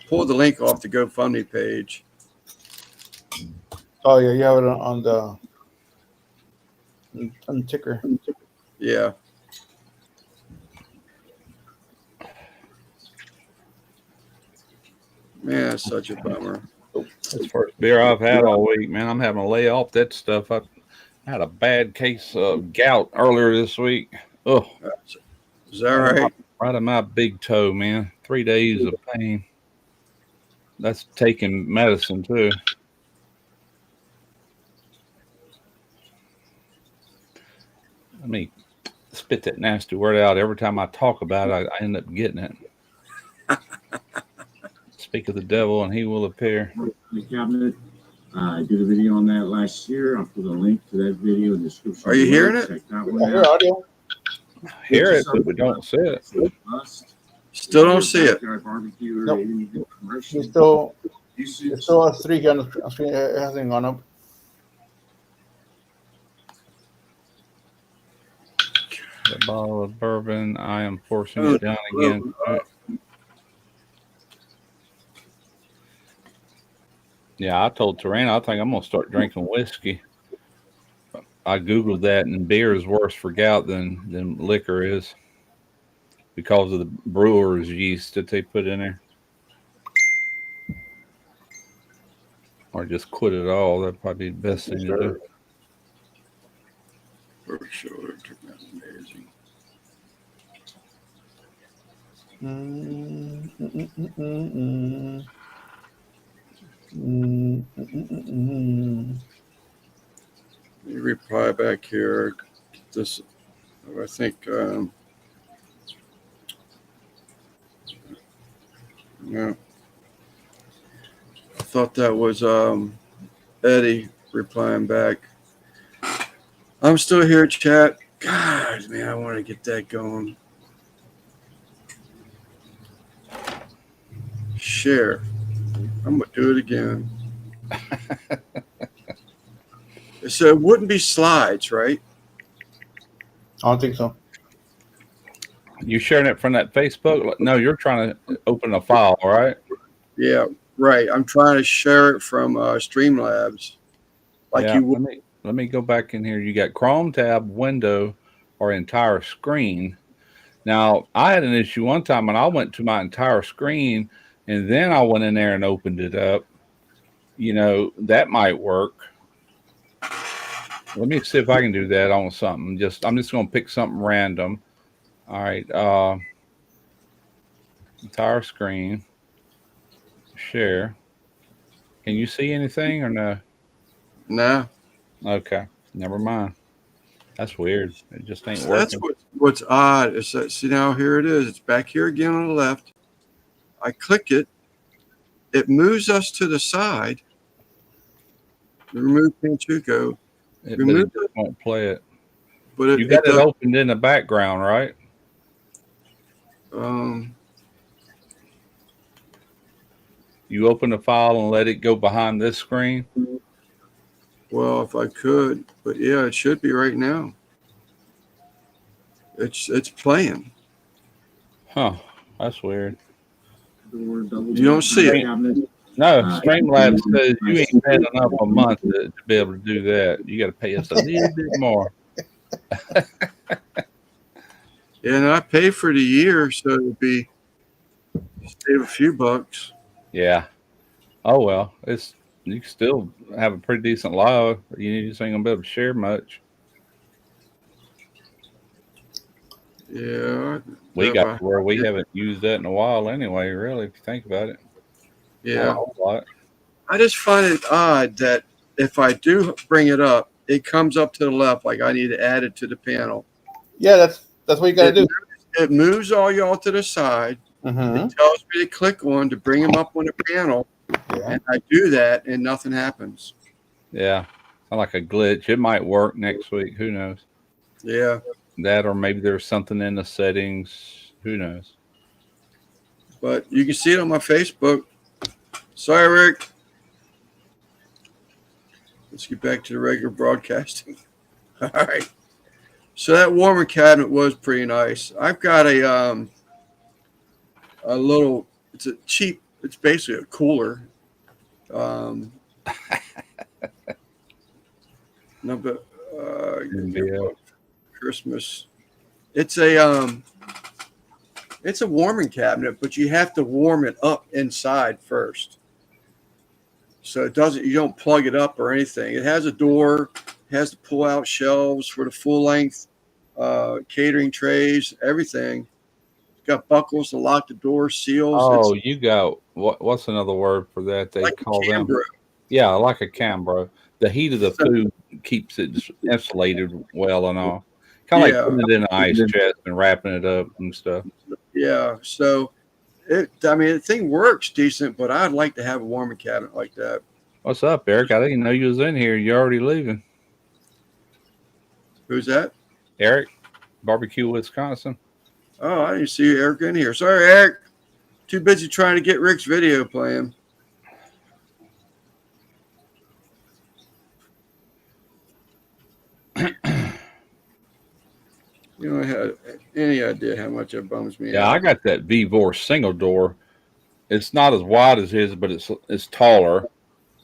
Pulled the link off the GoFundMe page. Oh yeah, you have it on the ticker. Yeah. Man, that's such a bummer. That's the first beer I've had all week, man. I'm having to lay off that stuff. I had a bad case of gout earlier this week. Oh, Is that right? right in my big toe, man. 3 days of pain. That's taking medicine too. Let me spit that nasty word out. Every time I talk about it, I end up getting it. Speak of the devil and he will appear. The cabinet. I did a video on that last year. I'll put a link to that video in the description. Are you below. hearing it? Check that I one hear out. audio. Hear it, but we don't see it. It's a must. Still don't see it. Backyard barbecue or Nope. any commercial It's still usage. a 3 here on the screen. It hasn't gone up. The bottle of bourbon. I am forcing it down again. Yeah, I told Terrain I think I'm gonna start drinking whiskey. I googled that, and beer is worse for gout than liquor is because of the brewer's yeast that they put in there. Or just quit it all. That'd probably be the best thing to do. For sure. That's amazing. Let me reply back here. This, I think. Yeah. I thought that was Eddie replying back. I'm still here, chat. God, man, I want to get that going. Share. I'm gonna do it again. So it wouldn't be slides, right? I don't think so. You sharing it from that Facebook? No, you're trying to open a file, right? Yeah, right. I'm trying to share it from Streamlabs, like Yeah. you would. Let me go back in here. You got Chrome tab, window, or entire screen. Now, I had an issue one time when I went to my entire screen and then I went in there and opened it up. You know, that might work. Let me see if I can do that on something. I'm just going to pick something random. All right. Entire screen. Share. Can you see anything or no? Nah. Okay. Never mind. That's weird. It just ain't So that's working. what's odd is that, see, now here it is. It's back here again on the left. I click it. It moves us to the side. Remove Panchuco. But it Remove just won't play it. But You got it opened in the background, right? You open the file and let it go behind this screen. Well, if I could, but yeah, it should be right now. It's playing. Huh. That's weird. You don't see it. No, Streamlabs says you ain't paying enough a month to be able to do that. You got to pay us a little bit more. Yeah, and I pay for the year, so it would be save a few bucks. Yeah. Oh well, you can still have a pretty decent live. You just ain't gonna be able to share much. Yeah. We got to where we haven't used that in a while anyway, really, if you think about it. Yeah. Not a whole lot. I just find it odd that if I do bring it up, it comes up to the left, like I need to add it to the panel. Yeah, that's what you got to do. It moves all y'all to the side. Mm-hmm. It tells me to click on to bring them up on the panel. Yeah. And I do that and nothing happens. Yeah. Kind of like a glitch. It might work next week. Who knows? Yeah. That, or maybe there's something in the settings. Who knows? But you can see it on my Facebook. Sorry, Rick. Let's get back to the regular broadcasting. All right. So that warmer cabinet was pretty nice. I've got a little, it's a cheap, it's basically a cooler. No, but Christmas. It's a warming cabinet, but you have to warm it up inside first. So you don't plug it up or anything. It has a door, has the pull out shelves for the full length catering trays, everything. It's got buckles to lock the door, seals. Oh, you got what's another word for that? They like call them. Yeah, like a Cambro. The heat of the food keeps it insulated well and all. Kind of like putting it in an ice chest and wrapping it up and stuff. Yeah. So the thing works decent, but I'd like to have a warming cabinet like that. What's up, Eric? I didn't know you was in here. You're already leaving. Who's that? Eric, Barbecue, Wisconsin. Oh, I didn't see Eric in here. Sorry, Eric. Too busy trying to get Rick's video playing. You don't have any idea how much it bums me out. Yeah, I got that VVOR single door. It's not as wide as his, but it's taller.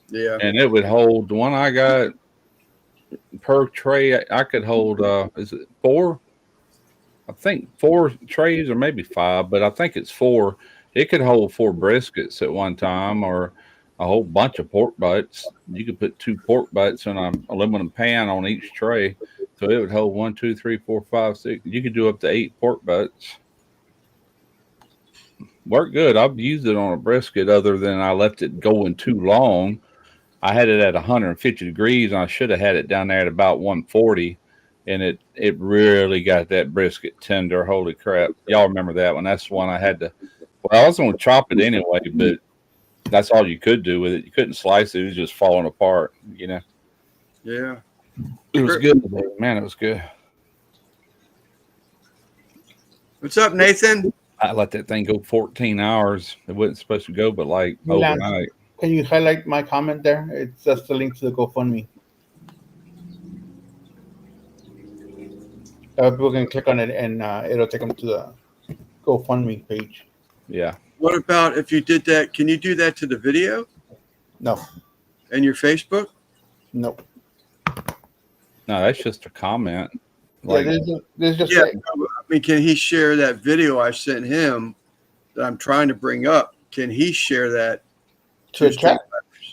Yeah. And it would hold the one I got per tray. I could hold, is it 4? I think 4 trays or maybe 5, but I think it's 4. It could hold 4 briskets at one time or a whole bunch of pork butts. You could put 2 pork butts in an aluminum pan on each tray. So it would hold 1, 2, 3, 4, 5, 6. You could do up to 8 pork butts. Worked good. I've used it on a brisket other than I left it going too long. I had it at 150 degrees and I should have had it down there at about 140. And it really got that brisket tender. Holy crap. Y'all remember that one. That's the one I had to Well, I was going to chop it anyway, but that's all you could do with it. You couldn't slice it; it was just falling apart. You know, Yeah. it was good, man. It was good. What's up, Nathan? I let that thing go 14 hours. It wasn't supposed to go, but like Milan. overnight. Can you highlight my comment there? It's just the link to the GoFundMe. People can click on it and it'll take them to the GoFundMe page. Yeah. What about if you did that? Can you do that to the video No, and your Facebook? no. No, that's just a comment. Yeah, Like, there's just Yeah. I mean, can he share that video I sent him that I'm trying to bring up? Can he share that to a chat.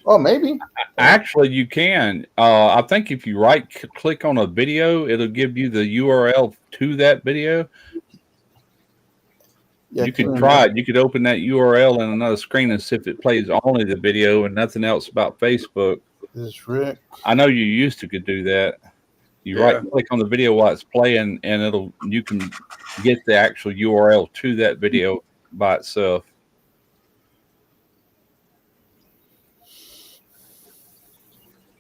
Oh, maybe. actually, you can. I think if you click on a video, it'll give you the URL to that video. Yeah, You could try it. You could open that URL in another screen and see if it plays only the video and nothing else about Facebook. This is Rick. I know you used to could do that. You Yeah. right click on the video while it's playing, and you can get the actual URL to that video by itself.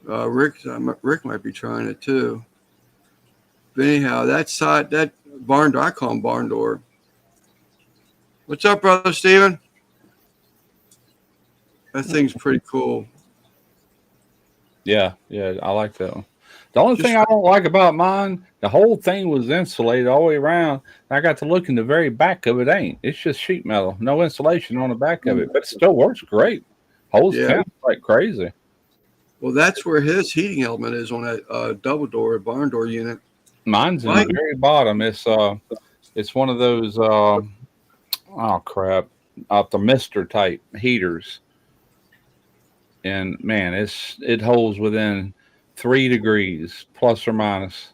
Rick might be trying it too. But anyhow, that barn door, I call him barn door. What's up, brother Steven? That thing's pretty cool. Yeah, I like that one. The only thing I don't like about mine, the whole thing was insulated all the way around. I got to look in the very back of it. It's just sheet metal, no insulation on the back of it, but it still works great. Holds temp like crazy. Well, that's where his heating element is on that double door barn door unit. Mine's in the very bottom. It's one of those thermistor type heaters, and man, it holds within 3 degrees plus or minus.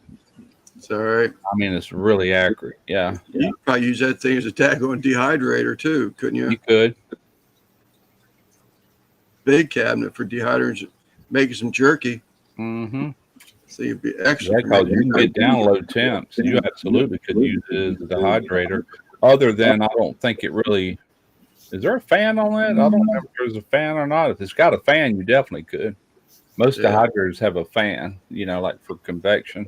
It's all right. I mean, it's really accurate. Yeah, You could probably use that thing as a daggone dehydrator too, couldn't you? you could. Big cabinet for dehydrating, making some jerky. Mm-hmm. So you'd be extra. Yeah, because you can get down low temps. You absolutely could use it as a dehydrator. Other than, I don't think it really. Is there a fan on that? I don't know if there's a fan or not. If it's got a fan, you definitely could. Most dehydrators have a fan, like for convection.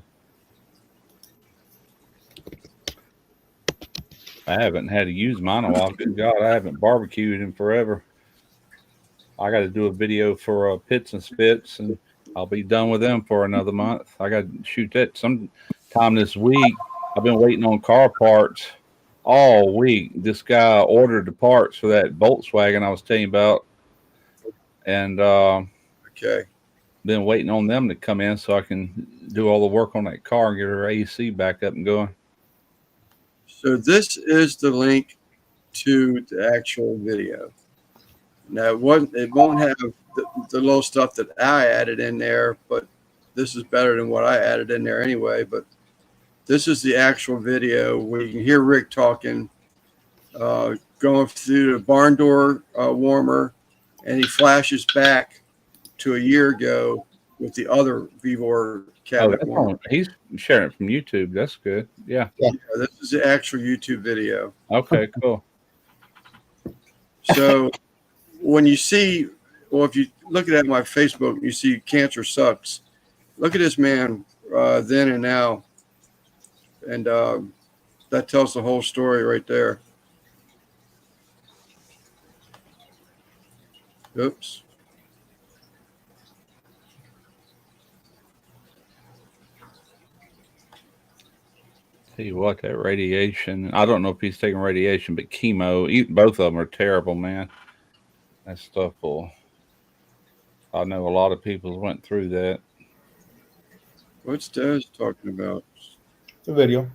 I haven't had to use mine in a while. Good God, I haven't barbecued in forever. I got to do a video for Pits and Spits, and I'll be done with them for another month. I got to shoot that sometime this week. I've been waiting on car parts all week. This guy ordered the parts for that Volkswagen I was telling you about, and been waiting on them to come in so I can do all the work on that car and get her AC back up and going. So this is the link to the actual video. Now it won't have the little stuff that I added in there, but this is better than what I added in there anyway. But this is the actual video where you can hear Rick talking, going through the barn door warmer, and he flashes back to a year ago with the other Vevor cabinet warmer. He's sharing it from YouTube. That's good. Yeah. This is the actual YouTube video. Okay, cool. So when you see, if you look at my Facebook, you see cancer sucks. Look at this man then and now. And that tells the whole story right there. Oops. Tell you what, that radiation, I don't know if he's taking radiation, but chemo, both of them are terrible, man. That stuff I know a lot of people went through that. What's Des talking about? The video.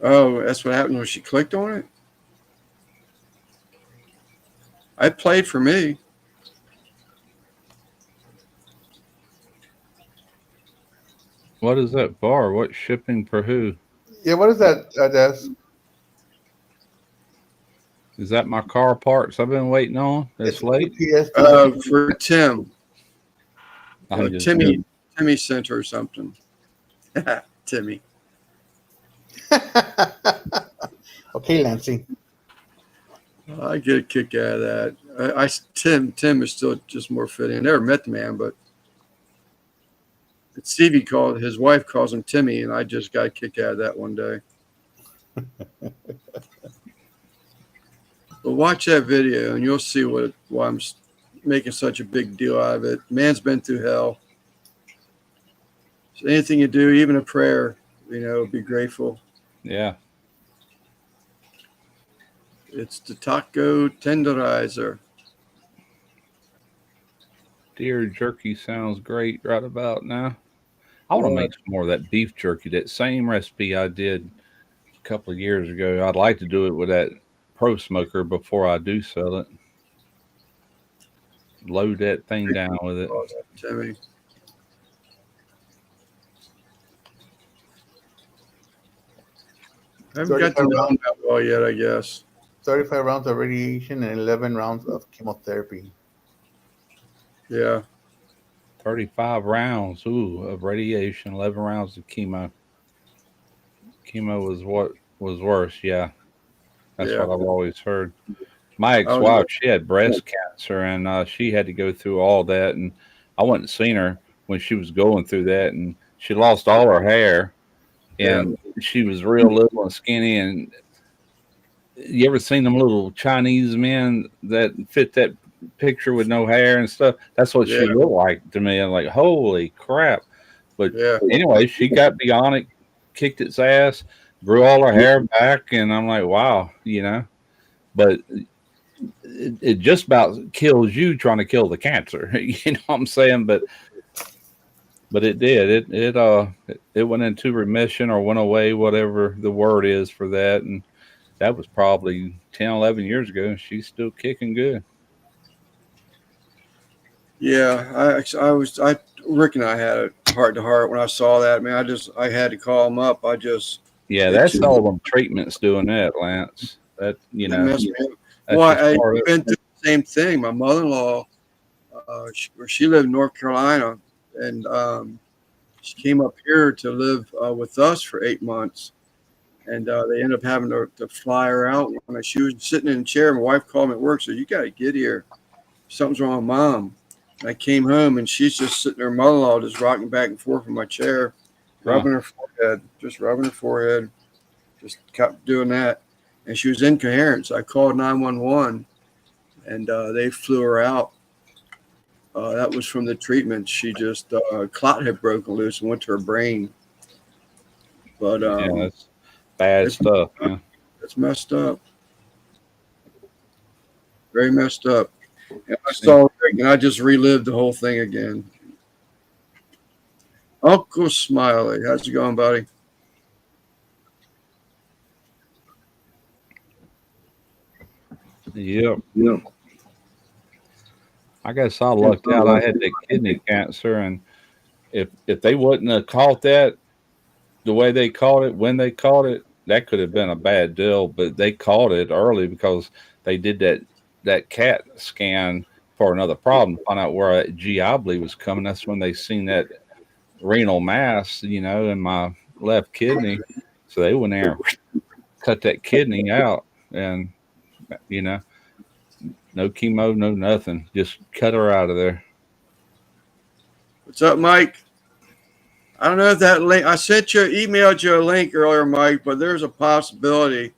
Oh, that's what happened when she clicked on it? I played for me. What is that bar? What shipping for who? Yeah, what is that, Des? Is that my car parts I've been waiting on? It's late. For Tim. Timmy sent her something. Timmy. Okay, Lansing. I get a kick out of that. Tim is still just more fitting. I never met the man, but Stevie called his wife calls him Timmy, and I just got a kick out of that one day. But watch that video, and you'll see why I'm making such a big deal out of it. Man's been through hell. So anything you do, even a prayer, be grateful. Yeah. It's the taco tenderizer. Deer jerky sounds great right about now. I want to make some more of that beef jerky. That same recipe I did a couple of years ago. I'd like to do it with that Pro Smoker before I do sell it. Load that thing down with it. Timmy. I haven't got to know him that well yet, I guess. 35 rounds of radiation and 11 rounds of chemotherapy. Yeah. 35 rounds, of radiation, 11 rounds of chemo. Chemo was what was worse, yeah. That's what I've always heard. My ex-wife, she had breast cancer, and she had to go through all that, and I went and seen her when she was going through that, and she lost all her hair, and she was real little and skinny, and you ever seen them little Chinese men that fit that picture with no hair and stuff? That's what she looked like to me. I'm like, holy crap. But anyway, she got bionic, kicked its ass, grew all her hair back, and I'm like, wow, but it just about kills you trying to kill the cancer. You know what I'm saying? But it did. It went into remission or went away, whatever the word is for that. And that was probably 10, 11 years ago, and she's still kicking good. Yeah, Rick and I had a heart to heart when I saw that. Man, I had to call him up. That's all them treatments doing that, Lance. That I've been through the same thing. My mother-in-law, she lived in North Carolina, and she came up here to live with us for 8 months. And they ended up having to fly her out. When she was sitting in a chair, my wife called me at work, said, "You got to get here. Something's wrong with Mom." And I came home, and she's just sitting there, mother-in-law, just rocking back and forth in my chair, rubbing her forehead, just kept doing that. And she was incoherent. So I called 911, and they flew her out. That was from the treatment. She just clot had broken loose and went to her brain. But that's bad stuff, man. It's messed up. Very messed up. And I saw Rick, and I just relived the whole thing again. Uncle Smiley, how's it going, buddy? Yep. I guess I lucked out. I had the kidney cancer, and if they wouldn't have caught that the way they caught it, when they caught it, that could have been a bad deal. But they caught it early because they did that CAT scan for another problem to find out where that GI bleed was coming. That's when they seen that renal mass, in my left kidney. So they went there and cut that kidney out, and no chemo, no nothing. Just cut her out of there. What's up, Mike? I don't know if that link, emailed you a link earlier, Mike, but there's a possibility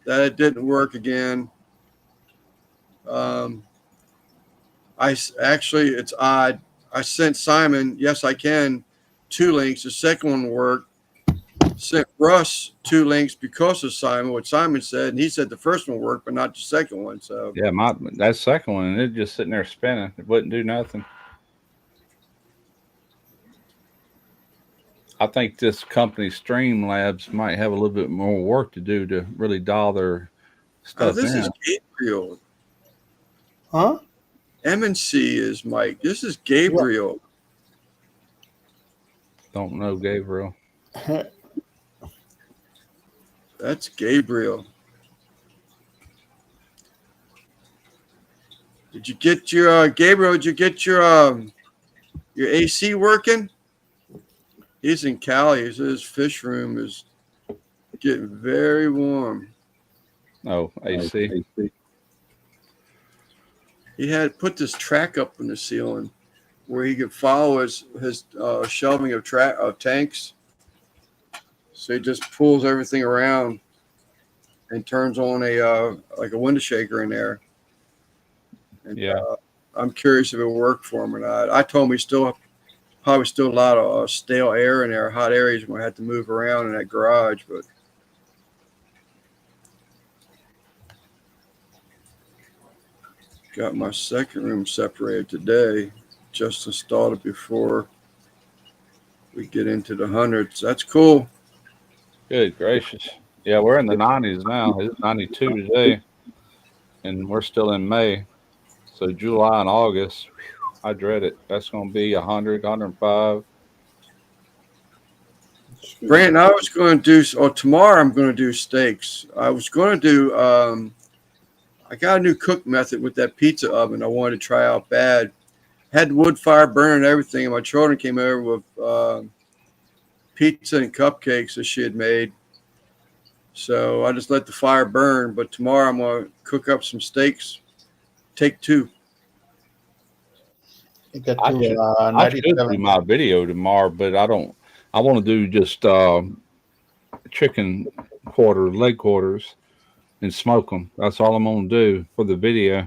that it didn't work again. It's odd. I sent Simon, yes, I can, 2 links. The second one worked. Sent Russ 2 links because of Simon, what Simon said, and he said the first one worked, but not the second one. So yeah, that second one, it just sitting there spinning. It wouldn't do nothing. I think this company Streamlabs might have a little bit more work to do to really dial their stuff this in. Is Gabriel. Huh? M&C is Mike. This is Gabriel. Don't know Gabriel. That's Gabriel. Did you get your Gabriel? Did you get your AC working? He's in Cali. His fish room is getting very warm. Oh, AC. he had put this track up in the ceiling where he could follow his shelving of tanks. So he just pulls everything around and turns on a like a window shaker in there. And, Yeah. I'm curious if it worked for him or not. I told him we probably still a lot of stale air in there, hot areas. We're gonna have to move around in that garage, but got my second room separated today. Just installed it before we get into the hundreds. That's cool. Good gracious. Yeah, we're in the 90s now. It's 92 today, and we're still in May. So July and August, I dread it. That's going to be 100, 105. Brandon, I was going to do, or tomorrow I'm going to do steaks. I was going to do, I got a new cook method with that pizza oven I wanted to try out bad. Had wood fire burning and everything, and my children came over with pizza and cupcakes that she had made. So I just let the fire burn. But tomorrow I'm going to cook up some steaks. Take 2. You got I to, should- I should do 97. my video tomorrow, but I don't. I want to do just chicken leg quarters, and smoke them. That's all I'm going to do for the video.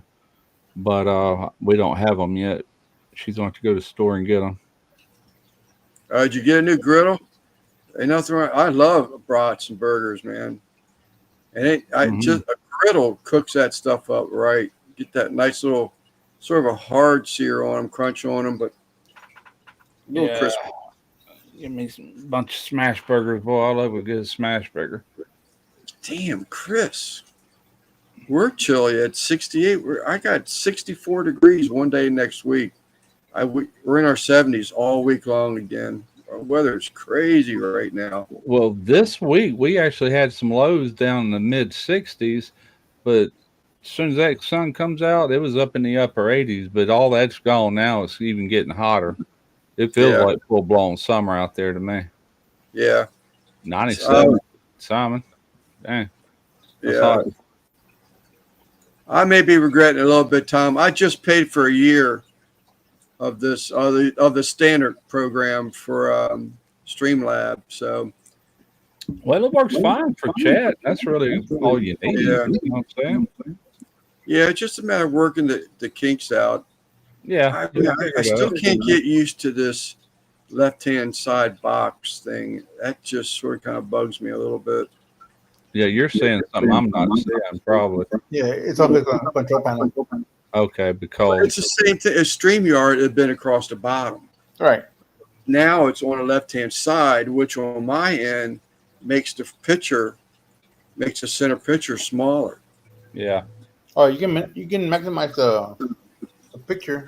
But we don't have them yet. She's going to have to go to the store and get them. Did you get a new griddle? Ain't nothing wrong. I love brats and burgers, man. And just a griddle cooks that stuff up right. Get that nice little sort of a hard sear on them, crunch on them, but a little crispy. Give me a bunch of smash burgers, boy. I love a good smash burger. Damn, Chris. We're chilly at 68. I got 64 degrees one day next week. We're in our 70s all week long again. Our weather's crazy right now. Well, this week we actually had some lows down in the mid 60s, but as soon as that sun comes out, it was up in the upper 80s. But all that's gone now. It's even getting hotter. It feels like full blown summer out there to me. Yeah. 97, Simon. Dang. That's Yeah. hot. I may be regretting it a little bit, Tom. I just paid for a year of this of the standard program for Streamlab. So Well, it works fine for chat. That's really all you need. Yeah. You know what I'm saying? yeah, it's just a matter of working the kinks out. Yeah. I still can't get used to this left-hand side box thing. That just sort of kind of bugs me a little bit. Yeah, you're saying something I'm not saying, probably. Yeah, it's on the control panel. Okay, It's because the same thing as StreamYard had been across the bottom. Right. Now it's on the left-hand side, which on my end makes the center picture smaller. yeah, Oh, you can maximize the picture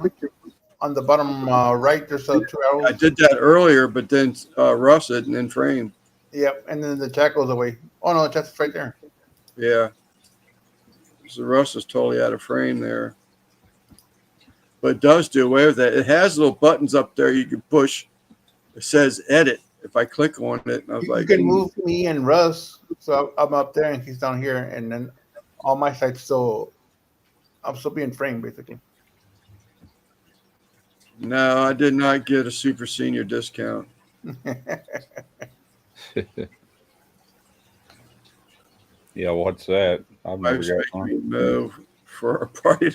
on the bottom right. There's 2 arrows. I did that earlier, but then Russ didn't in frame. Yep, and then the chat goes away. Oh no, the chat's right there. Yeah. So Russ is totally out of frame there. But it does do away with that. It has little buttons up there you can push. It says edit. If I click on it, and I was You like, can move me and Russ, so I'm up there and he's down here, and then all my sites I'm still being framed basically. no, I did not get a super senior discount. yeah. What's that? I've I never was got making one. me know for our party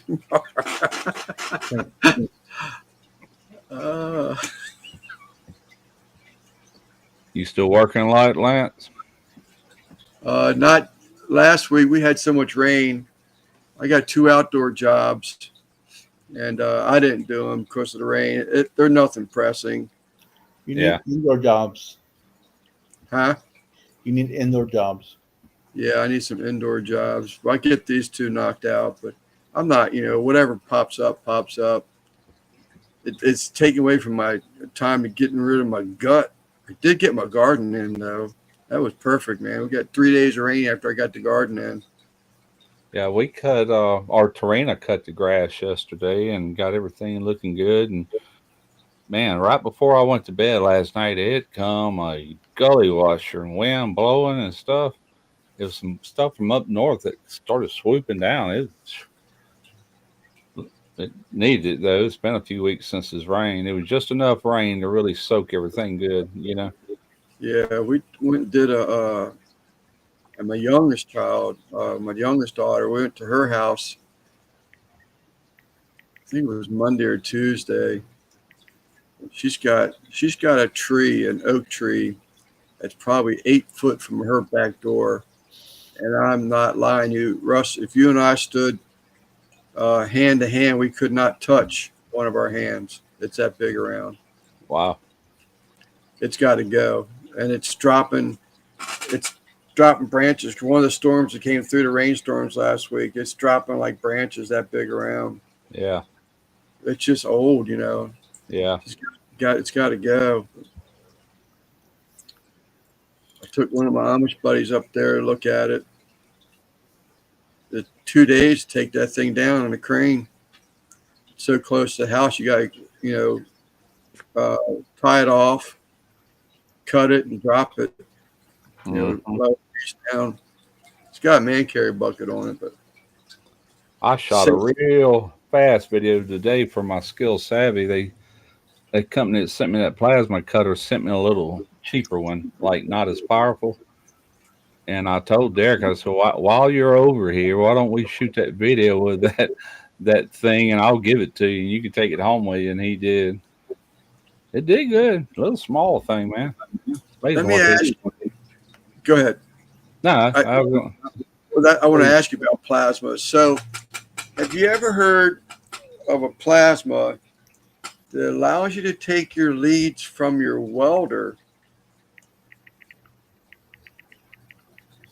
tomorrow. You still working light, Lance? Not last week. We had so much rain. I got 2 outdoor jobs, and I didn't do them because of the rain. They're nothing pressing. You need Yeah. indoor jobs. Huh? You need indoor jobs. Yeah, I need some indoor jobs. I get these 2 knocked out, but I'm not, whatever pops up, pops up. It's taking away from my time to getting rid of my gut. I did get my garden in, though. That was perfect, man. We got 3 days of rain after I got the garden in. Yeah, we cut our Terena cut the grass yesterday and got everything looking good. And man, right before I went to bed last night, it come a gully washer and wind blowing and stuff. It was some stuff from up north that started swooping down. It needed it though. It's been a few weeks since it's rained. It was just enough rain to really soak everything good, you know. Yeah, we went and did and my youngest child, my youngest daughter, we went to her house. I think it was Monday or Tuesday. She's got a tree, an oak tree, that's probably 8 foot from her back door. And I'm not lying to you, Russ. If you and I stood hand to hand, we could not touch one of our hands. It's that big around. Wow. It's got to go, and it's dropping. It's dropping branches. One of the storms that came through, the rainstorms last week, it's dropping like branches that big around. Yeah. It's just old, you know. Yeah. It's got to go. I took one of my Amish buddies up there to look at it. The 2 days to take that thing down on a crane. So close to the house, you got to, tie it off, cut it, and drop it. Low it down. It's got a man carry bucket on it, but I shot a real fast video today for my Skill Savvy. The company that sent me that plasma cutter sent me a little cheaper one, like not as powerful. And I told Derek, I said, while you're over here, why don't we shoot that video with that thing, and I'll give it to you. You can take it home with you. And he did. It did good. A little small thing, man. let me ask you. Go ahead. No, I want to ask you about plasma. So, have you ever heard of a plasma that allows you to take your leads from your welder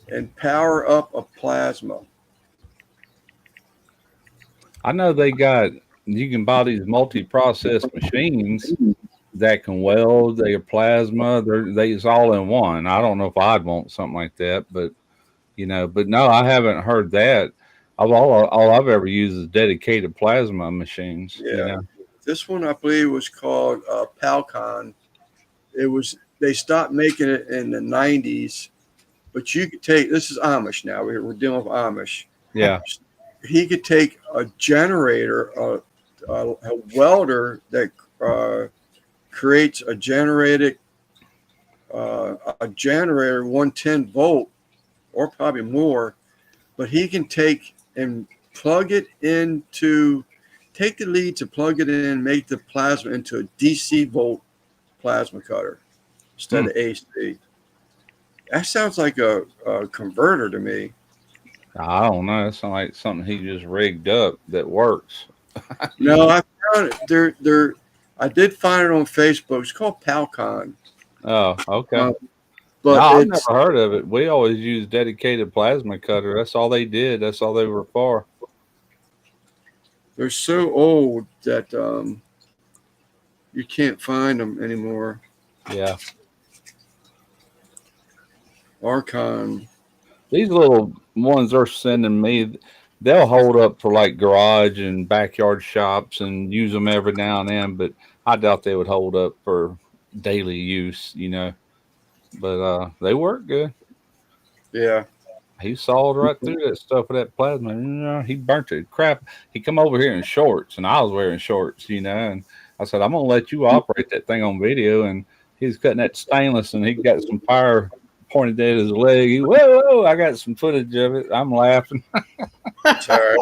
and power up a plasma? I know you can buy these multi-process machines that can weld, they are plasma, it's all in one. I don't know if I'd want something like that, but no, I haven't heard that. All I've ever used is dedicated plasma machines. Yeah. This one, I believe, was called Palcon. They stopped making it in the 90s, but you could take, this is Amish now. We're dealing with Amish. Yeah. He could take a generator, a welder that creates a generator 110 volt or probably more, but he can take and plug it into, take the leads and plug it in, make the plasma into a DC volt plasma cutter instead of AC. That sounds like a converter to me. I don't know. It sounds like something he just rigged up that works. No, I found it. I did find it on Facebook. It's called Palcon. Oh, okay. But I've never heard of it. We always use dedicated plasma cutter. That's all they did. That's all they were for. They're so old that you can't find them anymore. Yeah. Archon. These little ones they're sending me, they'll hold up for like garage and backyard shops and use them every now and then, but I doubt they would hold up for daily use, But they work good. Yeah. He sawed right through that stuff with that plasma. He burnt it. Crap. He come over here in shorts, and I was wearing shorts, and I said, I'm going to let you operate that thing on video. And he's cutting that stainless, and he got some fire pointed at his leg. Whoa, I got some footage of it. I'm laughing. Sorry.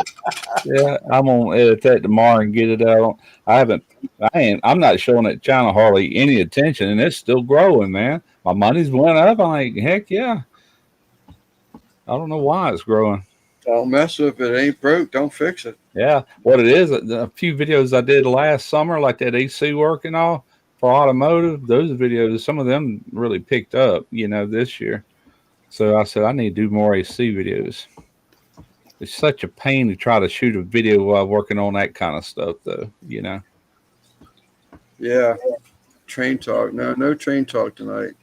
Yeah, I'm going to edit that tomorrow and get it out. I'm not showing that channel hardly any attention, and it's still growing, man. My money's went up. I'm like, heck yeah. I don't know why it's growing. Don't mess with it. It ain't broke. Don't fix it. Yeah. What it is, a few videos I did last summer, like that AC work and all for automotive, those videos, some of them really picked up, this year. So I said, I need to do more AC videos. It's such a pain to try to shoot a video while working on that kind of stuff, though, Yeah. Train talk. No train talk tonight.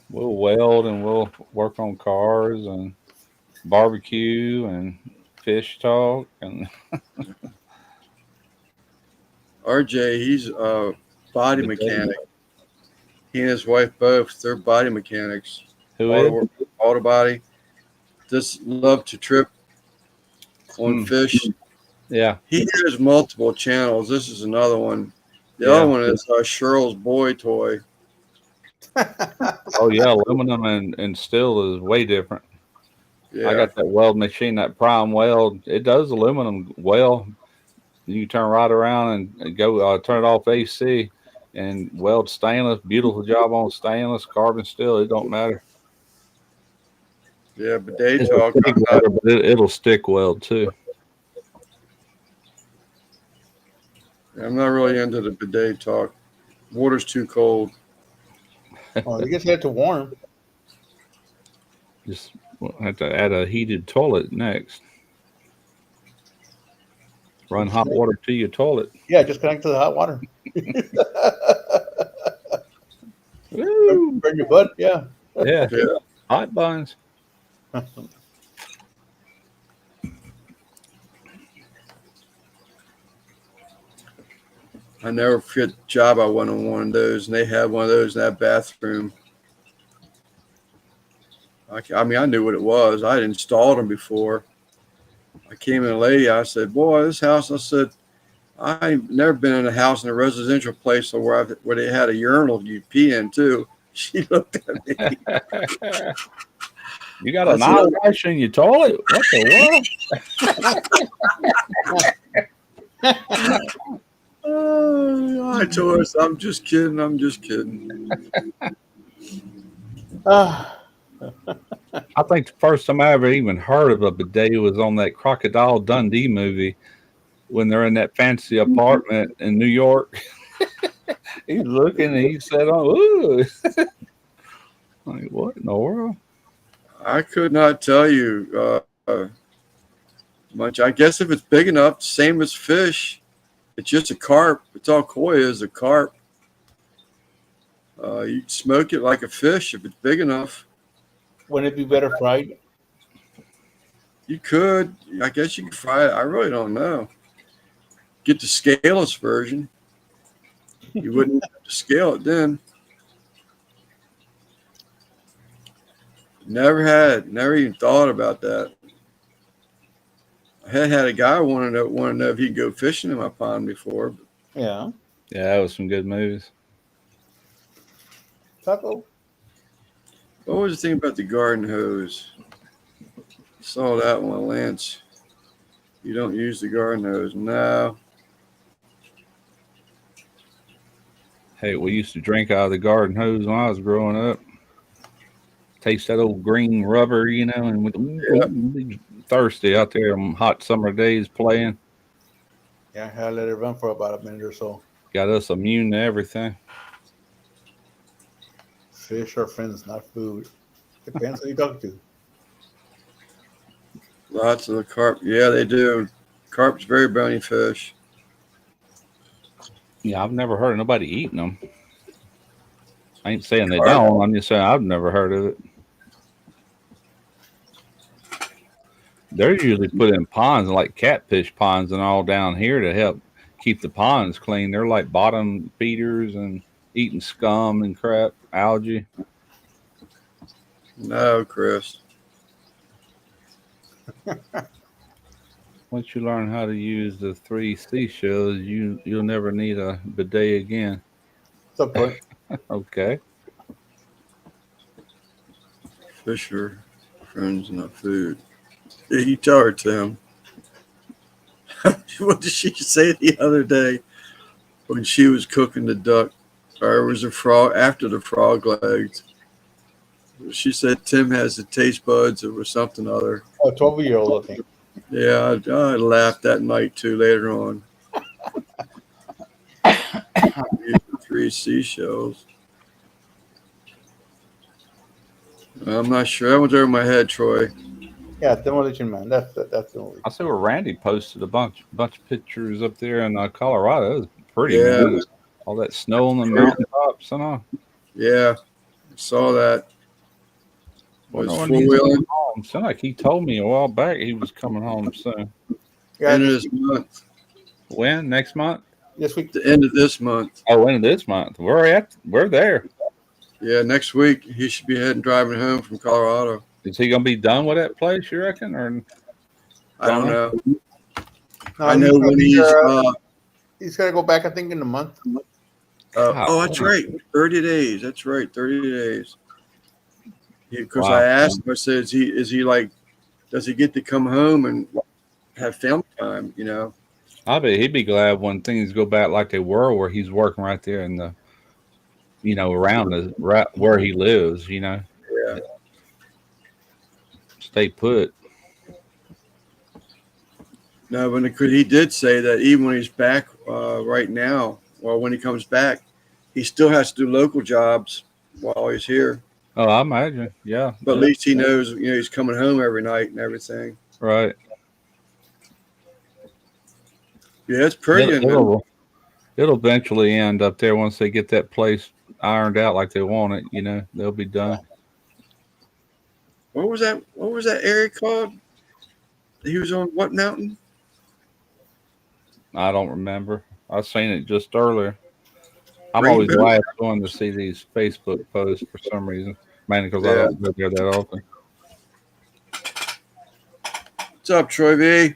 We'll weld and we'll work on cars and barbecue and fish talk and RJ, he's a body mechanic. He and his wife both, they're body mechanics. Who is? Auto body. Just love to trip on fish. Yeah. He has multiple channels. This is another one. The Yeah. other one is Cheryl's Boy Toy. Oh yeah, aluminum and steel is way different. Yeah. I got that weld machine, that prime weld. It does aluminum well. You turn right around and go turn it off AC and weld stainless. Beautiful job on stainless, carbon steel. It don't matter. Yeah, but they It's a talk. TIG welder, but it'll stick weld too. I'm not really into the bidet talk. Water's too cold. Oh, you get that to warm. Just have to add a heated toilet next. Run hot water to your toilet. Yeah, just connect to the hot water. Woo! Burn your butt. Yeah. Yeah, Yeah. hot buns. I never forget the job I went on one of those, and they had one of those in that bathroom. I mean, I knew what it was. I had installed them before. I came in a lady. I said, "Boy, this house." I said, "I've never been in a house in a residential place where they had a urinal you pee in too." She looked at me. You got an eye wash in your toilet? What the what? I told her, "I'm just kidding. I'm just kidding." I think the first time I ever even heard of a bidet was on that Crocodile Dundee movie when they're in that fancy apartment in New York. He's looking and he said, "Oh, ooh." Like, what in the world? I could not tell you much. I guess if it's big enough, same as fish. It's just a carp. It's all koi is a carp. You smoke it like a fish if it's big enough. Wouldn't it be better fried? You could. I guess you could fry it. I really don't know. Get the scaleless version. You wouldn't have to scale it then. Never even thought about that. I had a guy want to know if he could go fishing in my pond before. Yeah. Yeah, that was some good movies. Taco. What was the thing about the garden hose? Saw that one, Lance. You don't use the garden hose. No. Hey, we used to drink out of the garden hose when I was growing up. Taste that old green rubber, you know, and be thirsty out there on hot summer days playing. Yeah, I had to let it run for about a minute or so. Got us immune to everything. Fish are friends, not food. Depends who you talk to. Lots of the carp. Yeah, they do. Carp's very bony fish. Yeah, I've never heard of nobody eating them. I ain't saying they don't. I'm just saying I've never heard of it. They're usually put in ponds, like catfish ponds and all down here to help keep the ponds clean. They're like bottom feeders and eating scum and crap, algae. No, Chris. Once you learn how to use the 3 seashells, you'll never need a bidet again. What's up, boy? Okay. Fish are friends, not food. Yeah, you tell her, Tim. What did she say the other day when she was cooking the duck? Or it was a frog after the frog legs. She said Tim has the taste buds or something other. Oh, 12-year-old, I think. Yeah, I laughed that night too later on. 3 seashells. I'm not sure. That one's over my head, Troy. Yeah, Demolition Man. That's the movie. I see where Randy posted a bunch of pictures up there in Colorado. It was pretty. Yeah. Man. All that snow on the mountaintops and all. Yeah, I saw that. Was When four he's wheeling coming home. Sounded like he told me a while back he was coming home soon. Yeah, end of this month. When? Next month? this week. The end of this month. Oh, end of this month. We're there. Yeah, next week he should be heading driving home from Colorado. Is he gonna be done with that place, you reckon? Or I don't know. No, I know when he's got to go back. I think in a month. oh, that's right, 30 days. That's right, 30 days. Because Wow. I asked him, I said, is he like, does he get to come home and have family time? You know? I bet he'd be glad when things go back like they were, where he's working right there in the, around right where he lives. Yeah. Stay put. No, but he did say that even when he's back right now, or when he comes back, he still has to do local jobs while he's here. Oh, I imagine. Yeah. But at least he knows, he's coming home every night and everything. Right. Yeah, it's pretty. It'll eventually end up there once they get that place ironed out like they want it. They'll be done. What was that? What was that area called? He was on what mountain? I don't remember. I seen it just earlier. I'm Rainbow. always the last one to see these Facebook posts for some reason, mainly because I don't go there that often. What's up, Troy V?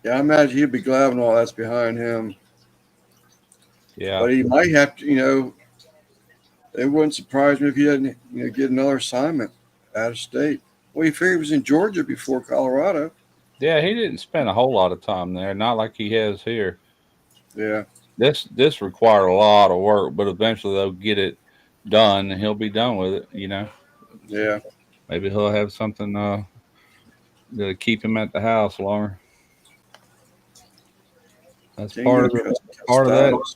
Yeah, I imagine he'd be glad when all that's behind him. Yeah. But he might have to, it wouldn't surprise me if he didn't, get another assignment out of state. Well, he figured he was in Georgia before Colorado. Yeah, he didn't spend a whole lot of time there, not like he has here. Yeah. This required a lot of work, but eventually they'll get it done and he'll be done with it, Yeah. Maybe he'll have something to keep him at the house longer. That's part of that.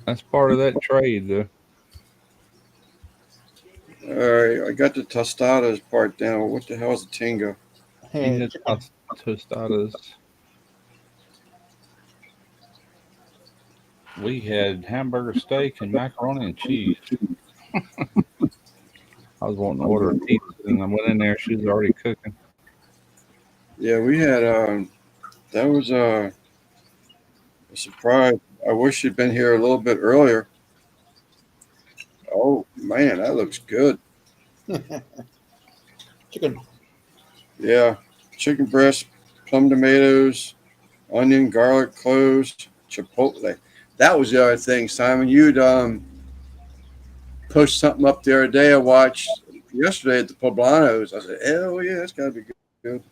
That's part of that trade, though. All right, I got the tostadas part down. What the hell is a tinga? Hey, Tostadas. We had hamburger steak and macaroni and cheese. I was wanting to order a pizza, and I went in there. She was already cooking. Yeah, we had that was a surprise. I wish she'd been here a little bit earlier. Oh man, that looks good. chicken. Yeah, chicken breast, plum tomatoes, onion, garlic, cloves, chipotle. That was the other thing, Simon. You'd post something up the other day. I watched yesterday at the Poblanos. I said, "Hell yeah, that's got to be good."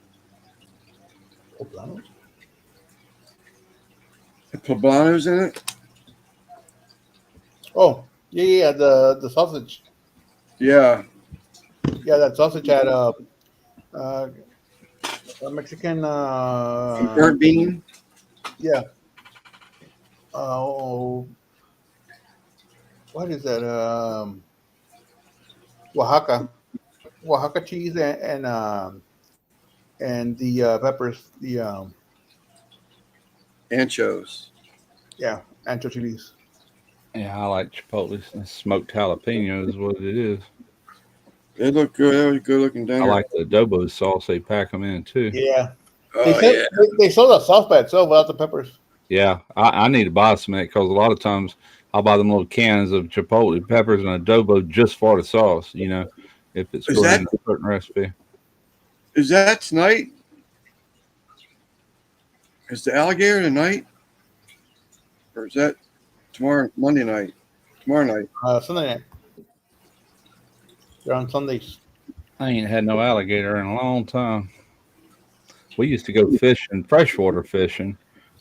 The Poblanos in it. Oh, yeah, the sausage. Yeah, Yeah, that sausage had a Mexican. burnt bean. Yeah. Oh, what is that? Oaxaca cheese and the peppers. The Anchos. ancho chilies. Yeah, I like chipotle. Smoked jalapeno is what it is. They look good. That was a good looking dinner. I like the adobo sauce. They pack them in, too. Yeah. Oh, They sold the sauce by itself without the peppers. Yeah, I need to buy some of that because a lot of times I'll buy them little cans of chipotle peppers and adobo just for the sauce, if it's Is put that- in a certain recipe. Is that tonight? Is the alligator tonight? Or is that tomorrow, Monday night? Tomorrow night. Sunday night. They're on Sundays. I ain't had no alligator in a long time. We used to go fishing, freshwater fishing,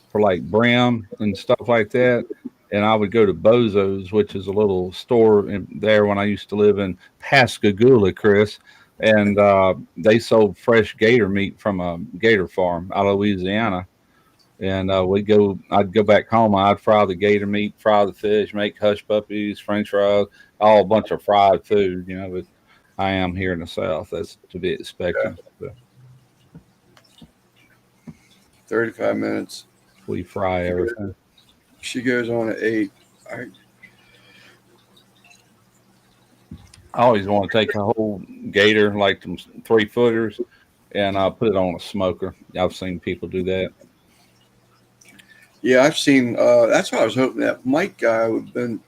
for like brim and stuff like that. And I would go to Bozo's, which is a little store there when I used to live in Pascagoula, Chris. And they sold fresh gator meat from a gator farm out of Louisiana. And I'd go back home. I'd fry the gator meat, fry the fish, make hush puppies, French fries, all a bunch of fried food, but I am here in the South. That's to be expected. Yeah. 35 minutes. We fry everything. She goes on at 8. I always want to take a whole gator, like them 3-footers, and I'll put it on a smoker. I've seen people do that. Yeah, I've seen. That's why I was hoping that Mike guy would have been.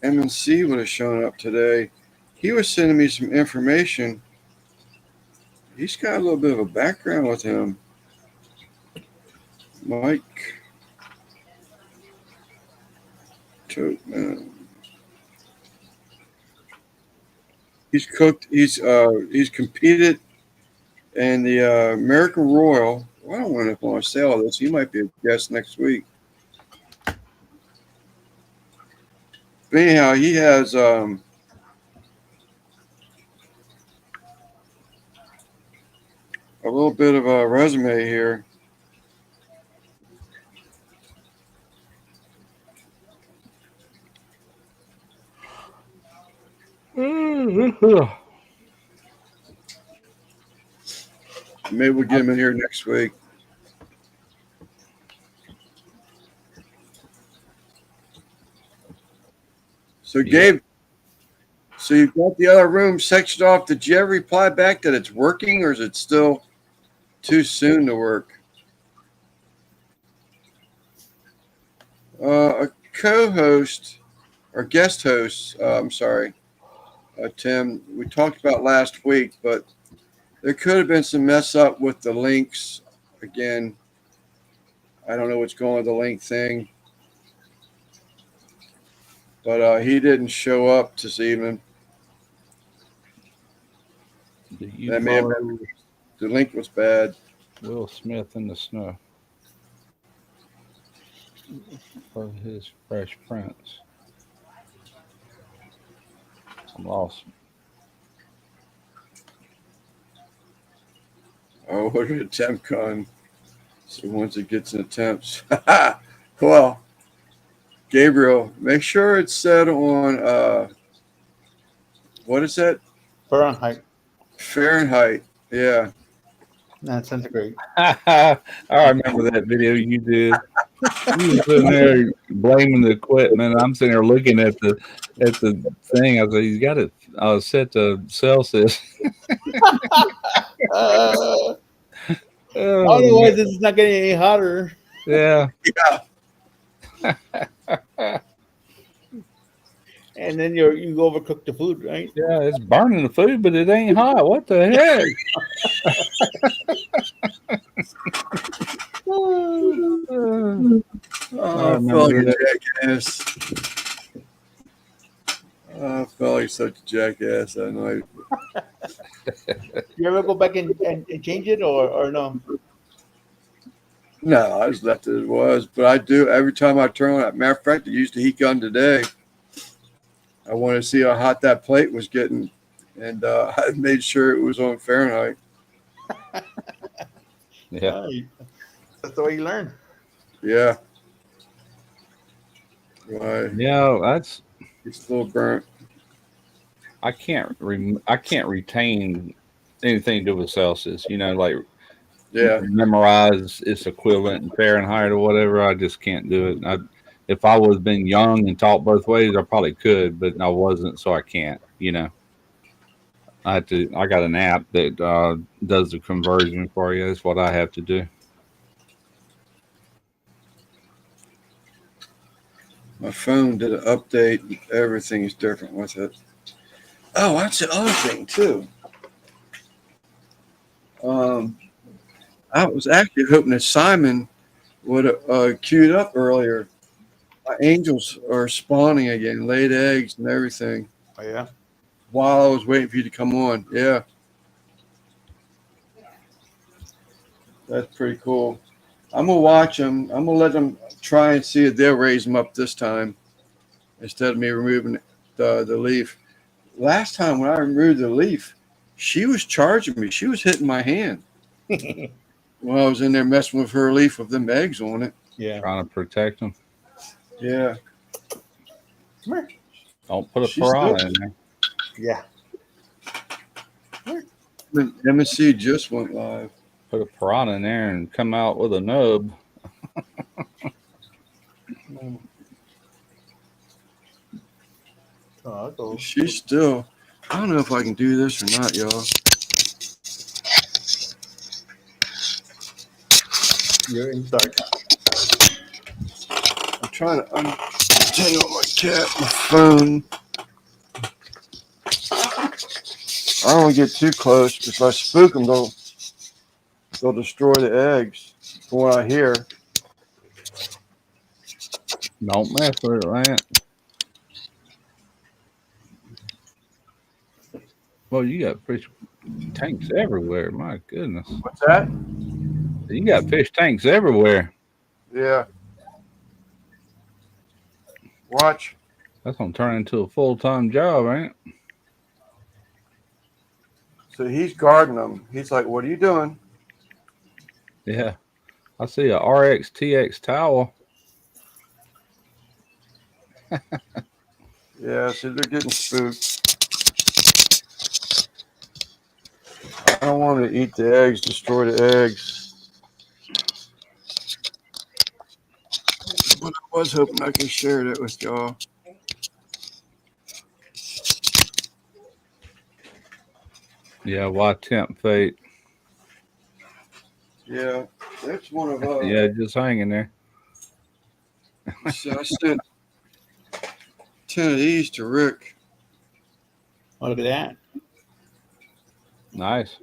MNC would have shown up today. he was sending me some information. He's got a little bit of a background with him. Mike Toteman. He's cooked. He's competed in the American Royal. Well, I don't want to say all this. He might be a guest next week. But anyhow, he has a little bit of a resume here. Maybe we'll get him in here next week. So, Gabe, so you've got the other room sectioned off. Did you ever reply back that it's working, or is it still too soon to work? A co-host or guest host, Tim, we talked about last week, but there could have been some mess up with the links. Again, I don't know what's going on with the link thing. But he didn't show up this evening. That may have been, the link was bad. Will Smith in the snow for his Fresh Prince. I'm lost. Oh, what an attempt con. So once it gets an attempts. Well, Gabriel, make sure it's set on what is that? Fahrenheit. Fahrenheit. Yeah. Not centigrade. I remember that video you did. You were sitting there blaming the equipment. I'm sitting there looking at the thing. I was like, he's got it set to Celsius. Otherwise, this is not getting any hotter. Yeah. Yeah. And then you overcook the food, right? Yeah, it's burning the food, but it ain't hot. What the heck? Oh, I felt like a jackass. I felt like such a jackass that night. You ever go back and change it or no? No, I just left it as it was. But I do every time I turn on that. Matter of fact, I used the heat gun today. I wanted to see how hot that plate was getting, and I made sure it was on Fahrenheit. Yeah. Right. That's the way you learn. Yeah. Right. Yeah, that's. It's a little burnt. I can't retain anything to do with Celsius. You know, like memorize its equivalent in Fahrenheit or whatever. I just can't do it. If I was been young and taught both ways, I probably could, but I wasn't, so I can't. You know, I got an app that does the conversion for you. That's what I have to do. My phone did an update. Everything is different with it. Oh, that's the other thing too. I was actually hoping that Simon would have queued up earlier. My angels are spawning again, laid eggs and everything. Oh yeah. While I was waiting for you to come on, yeah, that's pretty cool. I'm gonna watch them. I'm gonna let them try and see if they'll raise them up this time instead of me removing the leaf. Last time when I removed the leaf, she was charging me. She was hitting my hand while I was in there messing with her leaf with them eggs on it. Yeah. Trying to protect them. Yeah. Come here. Don't put a She's piranha good. in there. Yeah. MSC just went live. Put a piranha in there and come out with a nub. Oh, cool. She's still. I don't know if I can do this or not, y'all. You're in start. I'm trying to untangle my cat, my phone. I don't want to get too close because if I spook them, they'll destroy the eggs. From what I hear. Don't mess with it, Lance. Well, you got fish tanks everywhere. My goodness. What's that? You got fish tanks everywhere. Yeah. Watch. That's gonna turn into a full-time job, ain't it? So he's guarding them. He's like, "What are you doing?" Yeah. I see a RX TX towel. Yeah. So they're getting spooked. I don't want them to eat the eggs, destroy the eggs. But I was hoping I could share that with y'all. Yeah, why tempt fate? Yeah, that's one of Yeah, just hanging there. So I sent 10 of these to Rick. Oh, look at that. Nice.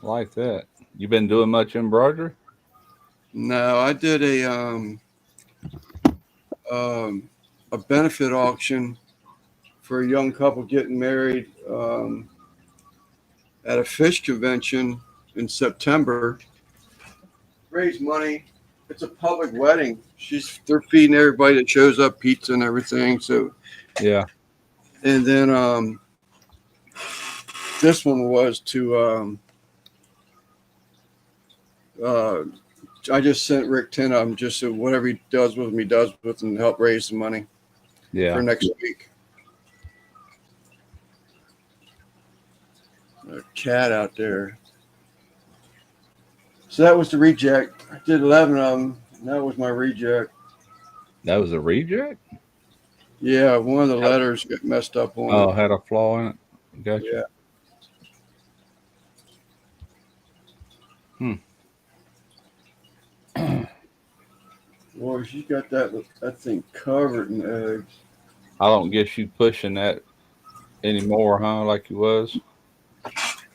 Like that. You been doing much embroidery? No, I did a benefit auction for a young couple getting married at a fish convention in September. Raise money. It's a public wedding. They're feeding everybody that shows up pizza and everything. So Yeah. and then this one was to I just sent Rick 10 of them just so whatever he does with them, he does with them to help raise some money Yeah. for next week. A cat out there. So that was the reject. I did 11 of them. And that was my reject. That was a reject? Yeah, one of the letters got messed up on Oh, it. had a flaw in it. Gotcha. Yeah. Boy, she's got that thing covered in eggs. I don't guess you pushing that anymore, huh? Like you was?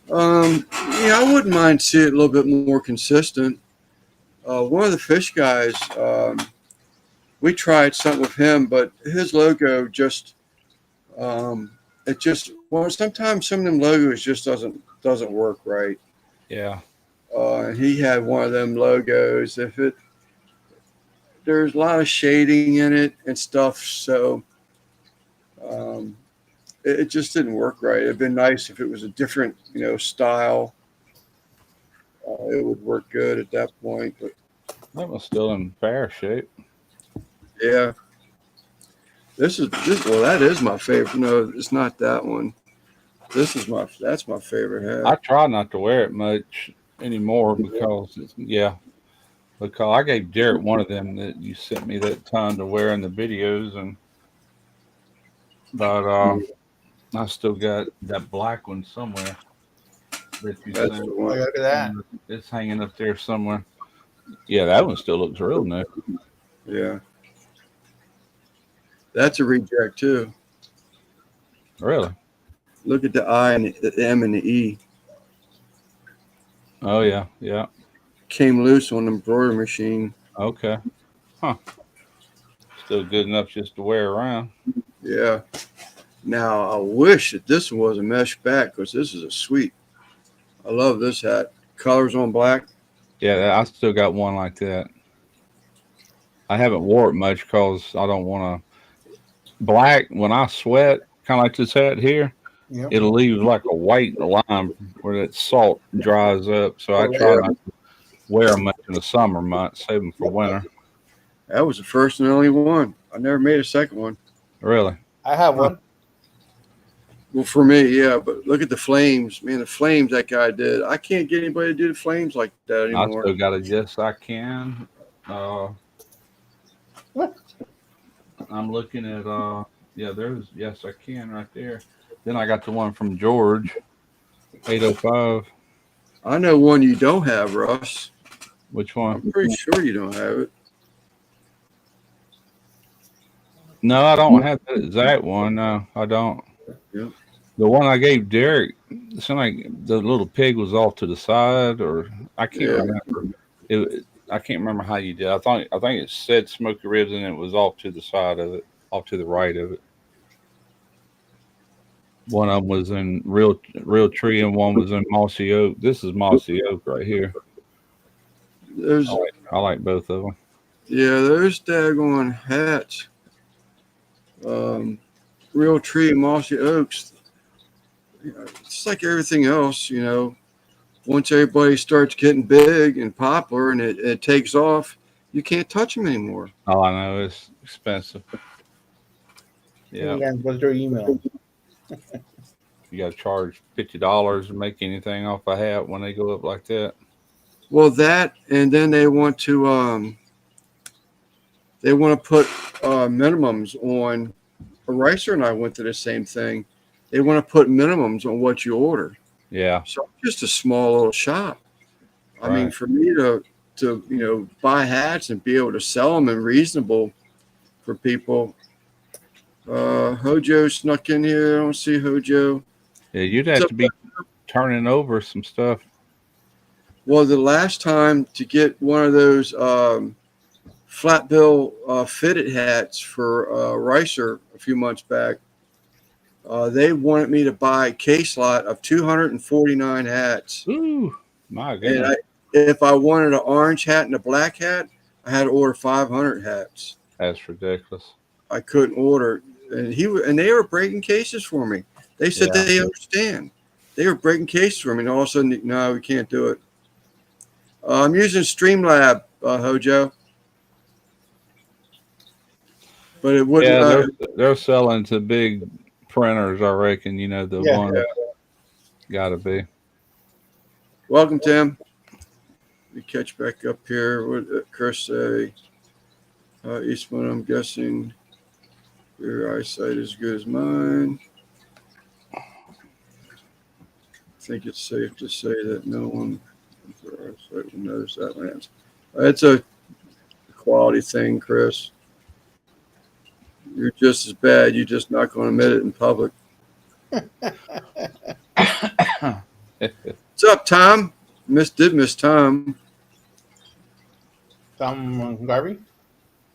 Yeah, I wouldn't mind seeing it a little bit more consistent. One of the fish guys, we tried something with him, but his logo just, sometimes some of them logos just doesn't work right. Yeah. He had one of them logos. There's a lot of shading in it and stuff, so it just didn't work right. It'd been nice if it was a different, style. It would work good at that point, but That was still in fair shape. yeah. That is my favorite. No, it's not that one. That's my favorite hat. I try not to wear it much anymore because because I gave Jarrett one of them that you sent me that time to wear in the videos, but I still got that black one somewhere that you That's sent. the Oh, one. look at that. It's hanging up there somewhere. Yeah, that one still looks real new. Yeah. That's a reject too. Really? Look at the I and the M and the E. Oh yeah, yeah. Came loose on the embroidery machine. Okay. Huh. Still good enough just to wear around. Yeah. Now I wish that this one was a mesh back because this is a sweet. I love this hat. Colors on black. Yeah, I still got one like that. I haven't wore it much because I don't want to. Black, when I sweat, kind of like this hat here, Yep. it'll leave like a white line where that salt dries up. So I try not to wear them much in the summer months, save them for winter. That was the first and only one. I never made a second one. Really? I have one. Well, for me, yeah. But look at the flames, man. The flames that guy did. I can't get anybody to do the flames like that I anymore. still got a Yes I Can. I'm looking at there's Yes I Can right there. Then I got the one from George, 805. I know one you don't have, Russ. Which one? I'm pretty sure you don't have it. No, I don't have that exact one. No, I don't. Yeah. The one I gave Derek, it seemed like the little pig was off to the side, or I can't Yeah. remember. I can't remember how you did. I think it said smoky ribs, and it was off to the side of it, off to the right of it. One of them was in real tree, and one was in mossy oak. This is mossy oak right here. There's I like both of them. yeah, there's daggone hats. Real tree and mossy oaks. You know, it's like everything else, you know. Once everybody starts getting big and popular and it takes off, you can't touch them anymore. Oh, I know it's expensive. Yeah, Yeah, what's their email? you got to charge $50 to make anything off a hat when they go up like that. Well, that and then they want to put minimums on. Ricer and I went to the same thing. They want to put minimums on what you order. Yeah, So I'm just a small little shop. I mean, Right. for me to buy hats and be able to sell them and reasonable for people. Hojo snuck in here. I don't see Hojo. yeah, you'd have So, to be turning over some stuff. well, the last time to get one of those flat bill fitted hats for Ricer a few months back, they wanted me to buy a case lot of 249 hats. Ooh, my And goodness, if I wanted an orange hat and a black hat, I had to order 500 hats. that's ridiculous. I couldn't order, and they were breaking cases for me. They said Yeah. they understand. They were breaking cases for me, and all of a sudden, no, we can't do it. I'm using Streamlab, Hojo, but it wouldn't. Yeah, they're selling to big printers, I reckon. You know the Yeah. one got to be. Welcome, Tim. We catch back up here. What did Chris say? Eastman, I'm guessing your eyesight is good as mine. I think it's safe to say that no one with their eyesight will notice that, Lance. It's a quality thing, Chris. You're just as bad. You're just not going to admit it in public. What's up, Tom? Miss Tom. Tom Garvey?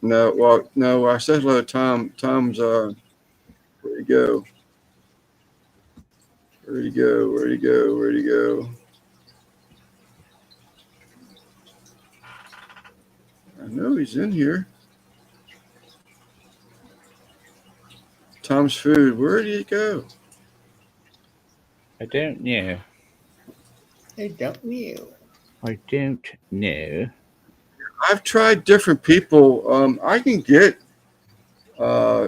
No. I said hello, Tom. Tom's where'd he go? Where'd he go? I know he's in here. Tom's Food. Where did he go? I don't know. I don't know. I don't know. I've tried different people. I can get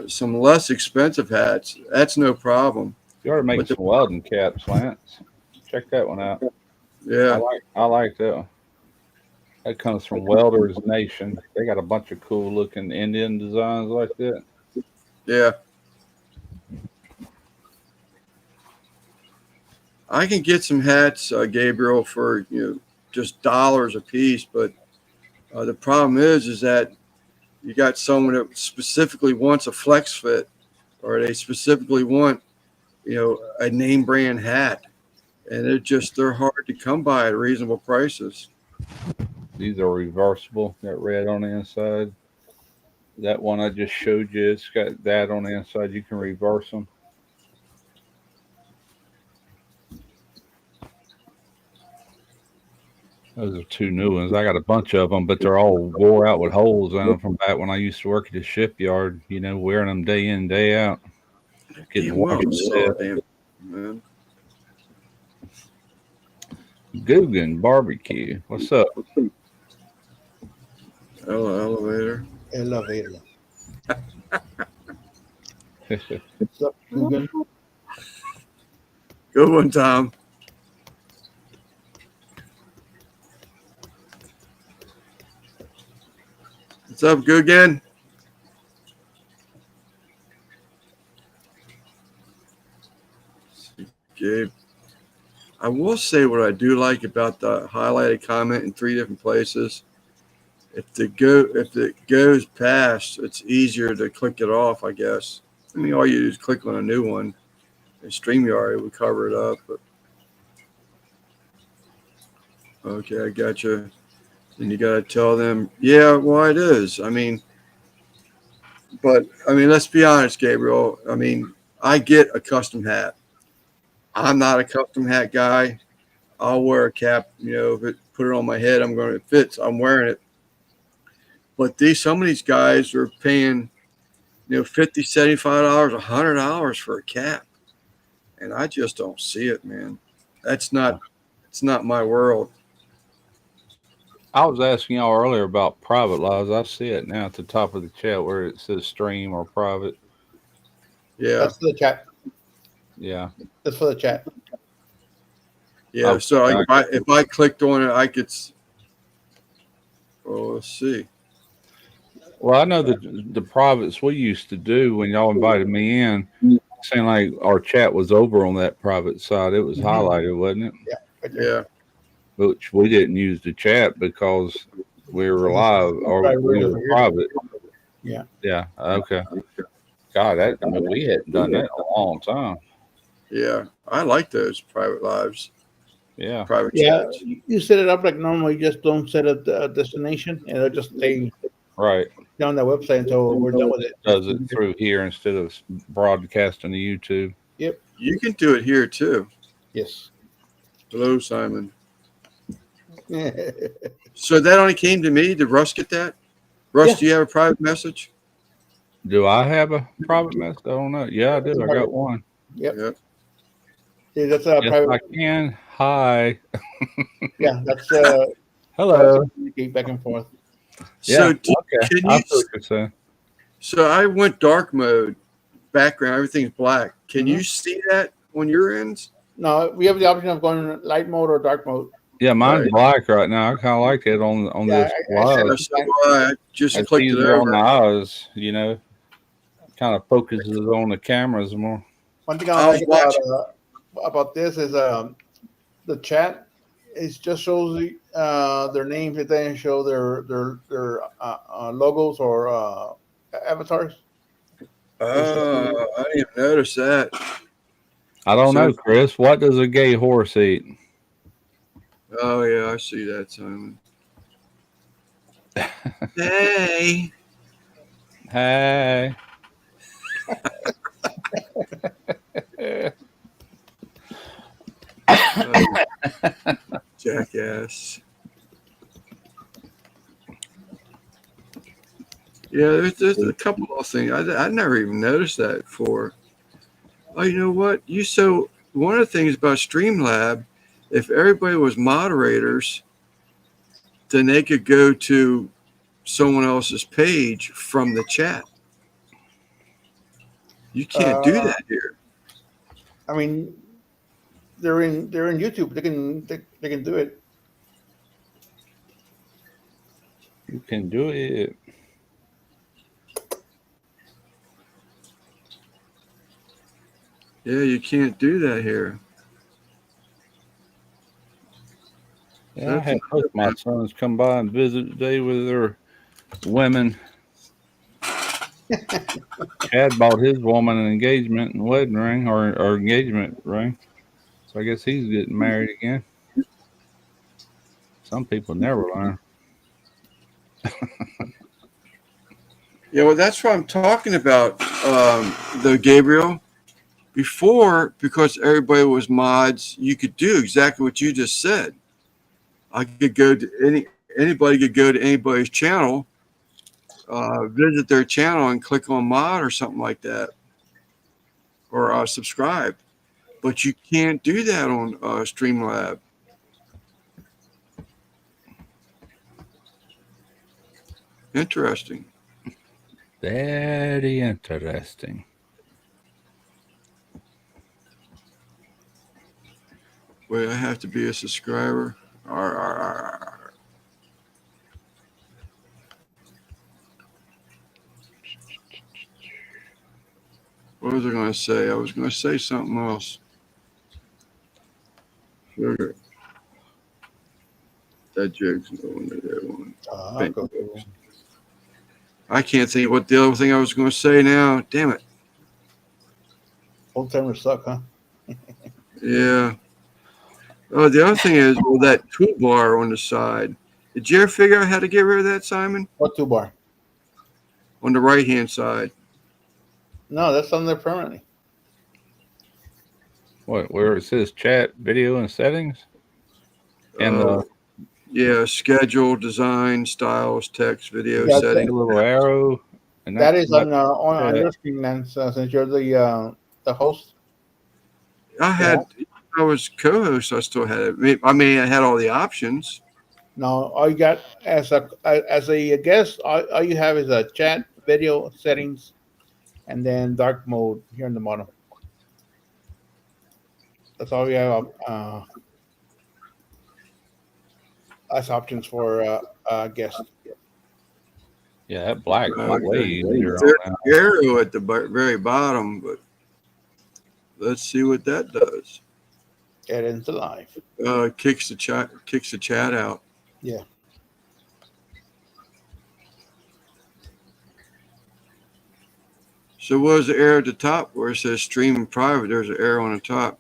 some less expensive hats. That's no problem. You ought to make But the- some welding caps, Lance. Check that one out. Yeah. I like that one. That comes from Welders Nation. They got a bunch of cool looking Indian designs like that. Yeah. I can get some hats, Gabriel, for just dollars a piece, but the problem is that you got someone that specifically wants a flex fit, or they specifically want a name brand hat, and they're hard to come by at reasonable prices. These are reversible. Got red on the inside. That one I just showed you, it's got that on the inside. You can reverse them. Those are two new ones. I got a bunch of them, but they're all wore out with holes in them from back when I used to work at the shipyard. Wearing them day in, day out. Getting Damn, well, washed to so death. damn, man. Guggen Barbecue. What's up? Elevator. Elevator. What's up, Coogan? Good one, Tom. What's up, Guggen? Gabe. I will say what I do like about the highlighted comment in 3 different places. if it goes past, it's easier to click it off, I guess. I mean, all you do is click on a new one. And StreamYard, it would cover it up. But okay, I got you. And you got to tell them, yeah, well, it is. I mean, but I mean, let's be honest, Gabriel. I mean, I get a custom hat. I'm not a custom hat guy. I'll wear a cap, if it put it on my head, it fits. I'm wearing it. But some of these guys are paying, $50, $75, $100 for a cap. And I just don't see it, man. It's not my world. I was asking y'all earlier about private lives. I see it now at the top of the chat where it says stream or private. Yeah. That's for the chat. Yeah. That's for the chat. Yeah. Oh, So if I clicked on it, I could. Well, let's see. Well, I know the privates we used to do when y'all invited me in, seemed like our chat was over on that private side. It was highlighted, wasn't it? Yeah. Right there. Yeah. Which we didn't use the chat because we were live or we were private. Yeah. Yeah. Okay. God, we hadn't done that in a long time. Yeah. I like those private lives. Yeah. Private Yeah. chats. You set it up like normal. You just don't set a destination, and it'll just stay Right. on the website until we're done with it. Does it through here instead of broadcasting to YouTube. You can do it here too. Yes. Hello, Simon. So that only came to me. Did Russ get that? Russ, Yeah. do you have a private message? Do I have a private message? I don't know. Yeah, I do. I got one. Yep. Yep. Yeah, that's a Yes, private. I can. Hi. Yeah, that's Hello. communicate back and forth. So Okay. can I you? see what you're saying. So I went dark mode. Background, everything's black. Can you see that on your ends? No, we have the option of going light mode or dark mode. Yeah, mine's Right. black right now. I kind of like it on Yeah, this I live. That's why I just It's clicked it easier on the over. eyes, kind of focuses on the cameras more. One thing I I was like about this is the chat. It just shows their names. It doesn't show their logos or avatars. Oh, I didn't even notice that. I don't So- know, Chris. What does a gay horse eat? Oh yeah, I see that, Simon. Hey. Hey. Jackass. Yeah, there's a couple of things. I never even noticed that before. Oh, you know what? One of the things about Streamlab, if everybody was moderators, then they could go to someone else's page from the chat. You can't do that here. I mean, they're in YouTube. They can do it. You can do it. Yeah, you can't do that here. Yeah, I had both my sons come by and visit today with their women. Chad bought his woman an engagement and wedding ring or engagement ring. So I guess he's getting married again. Some people never learn. Yeah, well, that's what I'm talking about, though, Gabriel. Before, because everybody was mods, you could do exactly what you just said. I could go to anybody could go to anybody's channel, visit their channel and click on mod or something like that, or subscribe. But you can't do that on Streamlab. Interesting. Very interesting. Wait, I have to be a subscriber. What was I going to say? I was going to say something else. Sugar. That joke's going to that one. I'll go through. I can't think what the other thing I was going to say now. Damn it. Old timers suck, huh? Yeah. Oh, the other thing is that toolbar on the side. Did you ever figure out how to get rid of that, Simon? What two bar? On the right hand side. No, that's on there permanently. What? Where it says chat, video, and settings, and Yeah, schedule, design, styles, text, video, That's the settings. little arrow. And That that's is on Yeah. your screen, Lance, since you're the host. I was co-host. I still had it. I mean, I had all the options. No, all you got as a guest, all you have is a chat, video, settings, and then dark mode here in the bottom. That's all we have as options for guests. Yeah, that black Uh, way easier on There's that. an arrow at the very bottom, but let's see what that does. Get into live. Kicks the chat out. Yeah. So what is the arrow at the top where it says stream in private? There's an arrow on the top.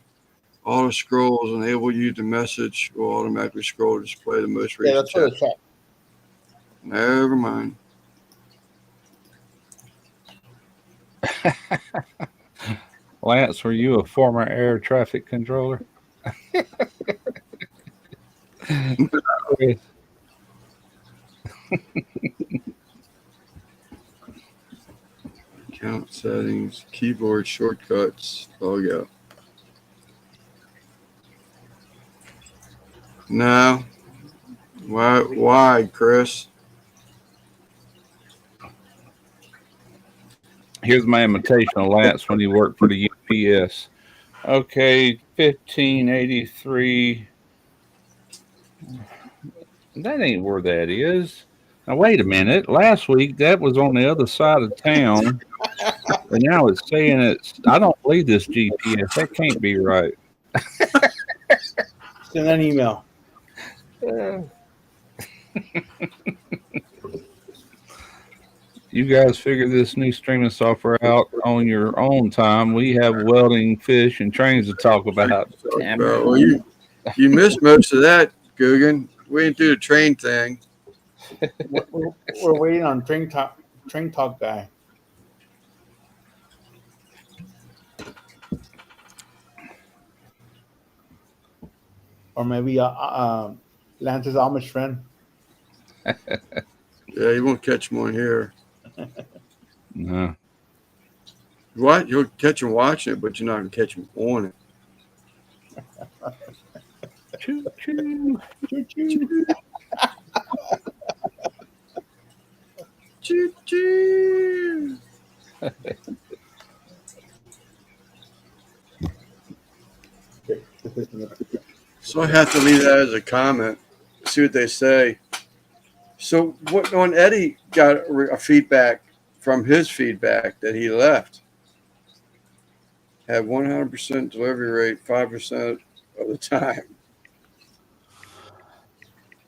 Auto scrolls enable you to message will automatically scroll to display the most Yeah, recent that's for the chat. chat. Never mind. Lance, were you a former air traffic controller? Account settings, keyboard shortcuts, log out. No. Why, Chris? Here's my imitation of Lance when he worked for the UPS. Okay, 1583. That ain't where that is. Now, wait a minute. Last week, that was on the other side of town. And now it's saying I don't believe this GPS. That can't be right. Send an email. You guys figure this new streaming software out on your own time. We have welding, fish, and trains to talk about. Damn it. Well, you missed most of that, Guggen. We didn't do the train thing. We're waiting on train talk guy. Or maybe Lance's Amish friend. Yeah, you won't catch him on here. No. What? You'll catch him watching it, but you're not going to catch him on it. Choo, choo. Choo-choo. Choo-choo. So I have to leave that as a comment. See what they say. So what when Eddie got a feedback from his feedback that he left, had 100% delivery rate 5% of the time.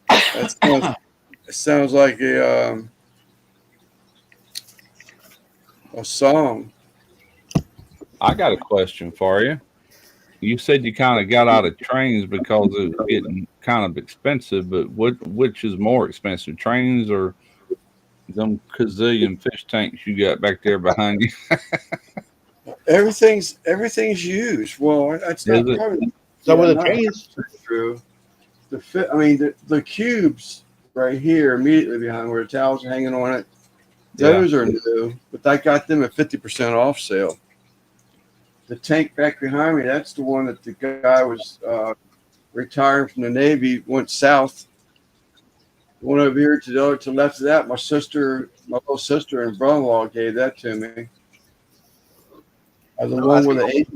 It sounds like a song. I got a question for you. You said you kind of got out of trains because it was getting kind of expensive, but which is more expensive, trains or them gazillion fish tanks you got back there behind you? Everything's used. Well, that's not Is it? probably So with the not trains, true. The cubes right here immediately behind where the towels are hanging on it, those are new, but I got them at 50% off sale. The tank back behind me, that's the one that the guy was retiring from the Navy, went south. The one over here to the left of that, my little sister and brother-in-law gave that to me. The one with the eight.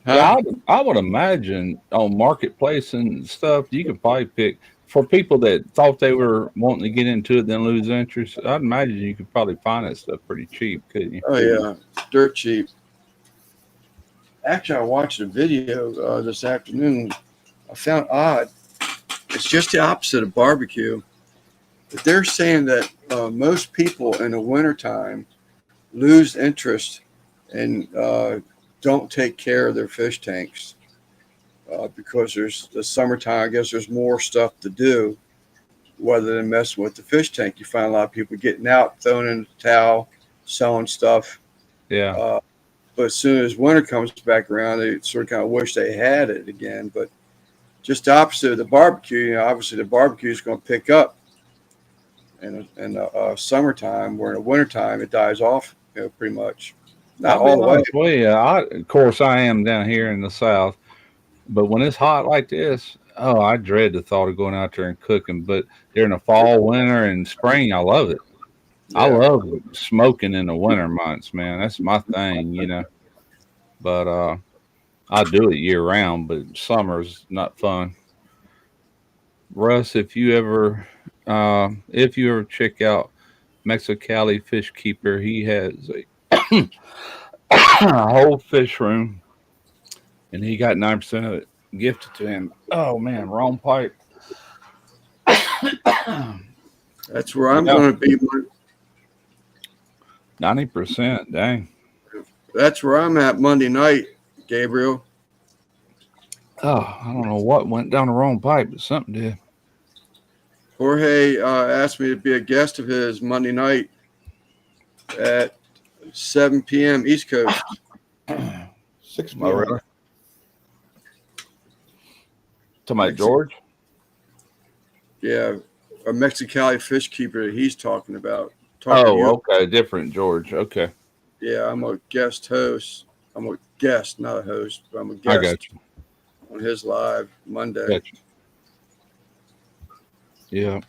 Yeah, I would imagine on Marketplace and stuff, you could probably pick for people that thought they were wanting to get into it, then lose interest. I'd imagine you could probably find that stuff pretty cheap, couldn't you? Oh yeah, dirt cheap. Actually, I watched a video this afternoon. I found odd. it's just the opposite of barbecue. They're saying that most people in the wintertime lose interest and don't take care of their fish tanks because there's the summertime. I guess there's more stuff to do rather than messing with the fish tank. You find a lot of people getting out, throwing in the towel, selling stuff. Yeah. But as soon as winter comes back around, they sort of kind of wish they had it again. But just the opposite of the barbecue. You know, obviously the barbecue is going to pick up in summertime, where in the wintertime it dies off, you know, pretty much. Not all the way. Well, yeah, of course, I am down here in the South, but when it's hot like this, oh, I dread the thought of going out there and cooking. But during the fall, winter, and spring, I love it. I love smoking in the winter months, man. That's my thing, you know. But I do it year round, but summer's not fun. Russ, if you ever check out Mexicali Fish Keeper, he has a whole fish room, and he got 9% of it gifted to him. Oh man, wrong pipe. That's where I'm going to be. 90%, dang. That's where I'm at Monday night, Gabriel. Oh, I don't know what went down the wrong pipe, but something did. Jorge asked me to be a guest of his Monday night at 7 p.m. East Coast. 6 Oh, really? To my George? Yeah, a Mexicali Fish Keeper that he's talking about. Oh, okay. Different George. Okay. Yeah, I'm a guest host. I'm a guest, not a host, but I'm a guest I got you. on his live Monday. Got you. Yeah.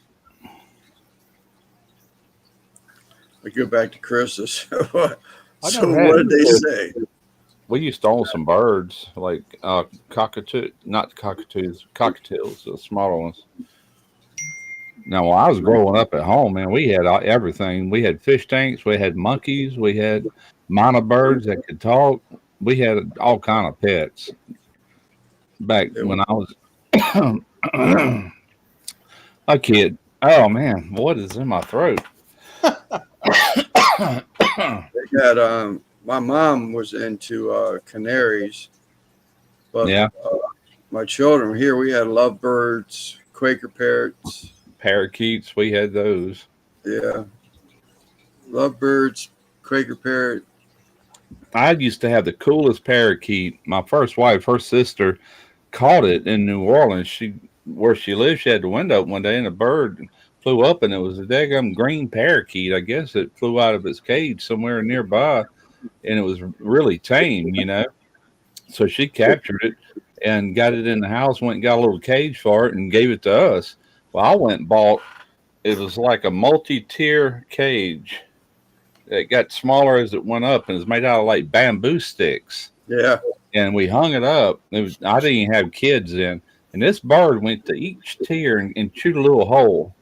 I go back to Chris's. So what had did they say? We used to own some birds, like cockatoos, the smaller ones. Now, when I was growing up at home, man, we had everything. We had fish tanks, we had monkeys, we had minor birds that could talk. We had all kind of pets back when I was a kid. Oh man, what is in my throat? They got my mom was into canaries, but Yeah. My children here, we had lovebirds, Quaker parrots. Parakeets, we had those. Yeah. Lovebirds, Quaker parrot. I used to have the coolest parakeet. My first wife, her sister, caught it in New Orleans. Where she lived, she had the window open one day, and a bird flew up, and it was a daggum green parakeet. I guess it flew out of its cage somewhere nearby, and it was really tame, you know. So she captured it and got it in the house, went and got a little cage for it, and gave it to us. Well, I went and bought, it was like a multi-tier cage. It got smaller as it went up, and it was made out of like bamboo sticks. Yeah. And we hung it up. I didn't even have kids then. And this bird went to each tier and chewed a little hole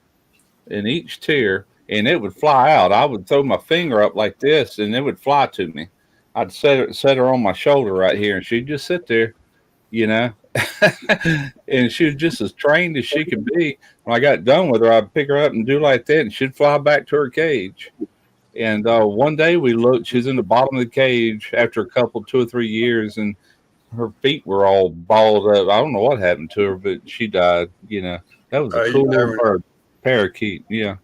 in each tier, and it would fly out. I would throw my finger up like this, and it would fly to me. I'd set her on my shoulder right here, and she'd just sit there, you know. And she was just as trained as she could be. When I got done with her, I'd pick her up and do like that, and she'd fly back to her cage. And one day we looked, she was in the bottom of the cage after 2 or 3 years, and her feet were all balled up. I don't know what happened to her, but she died, you know. That was a cool little bird. Parakeet, yeah.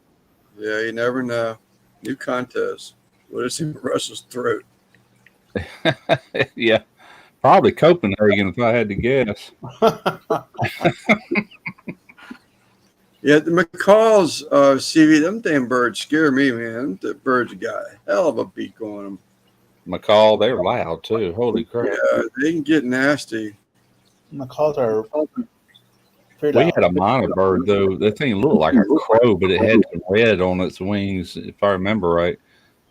Yeah, you never know. New contest. What is in Russell's throat? Yeah. Probably Copenhagen if I had to guess. Yeah, the McCall's CV, them damn birds scare me, man. The birds got a hell of a beak on them. McCall, they're loud too. Holy crap. Yeah, they can get nasty. McCalls are We had a minor bird though. That thing looked like a crow, but it had some red on its wings, if I remember right.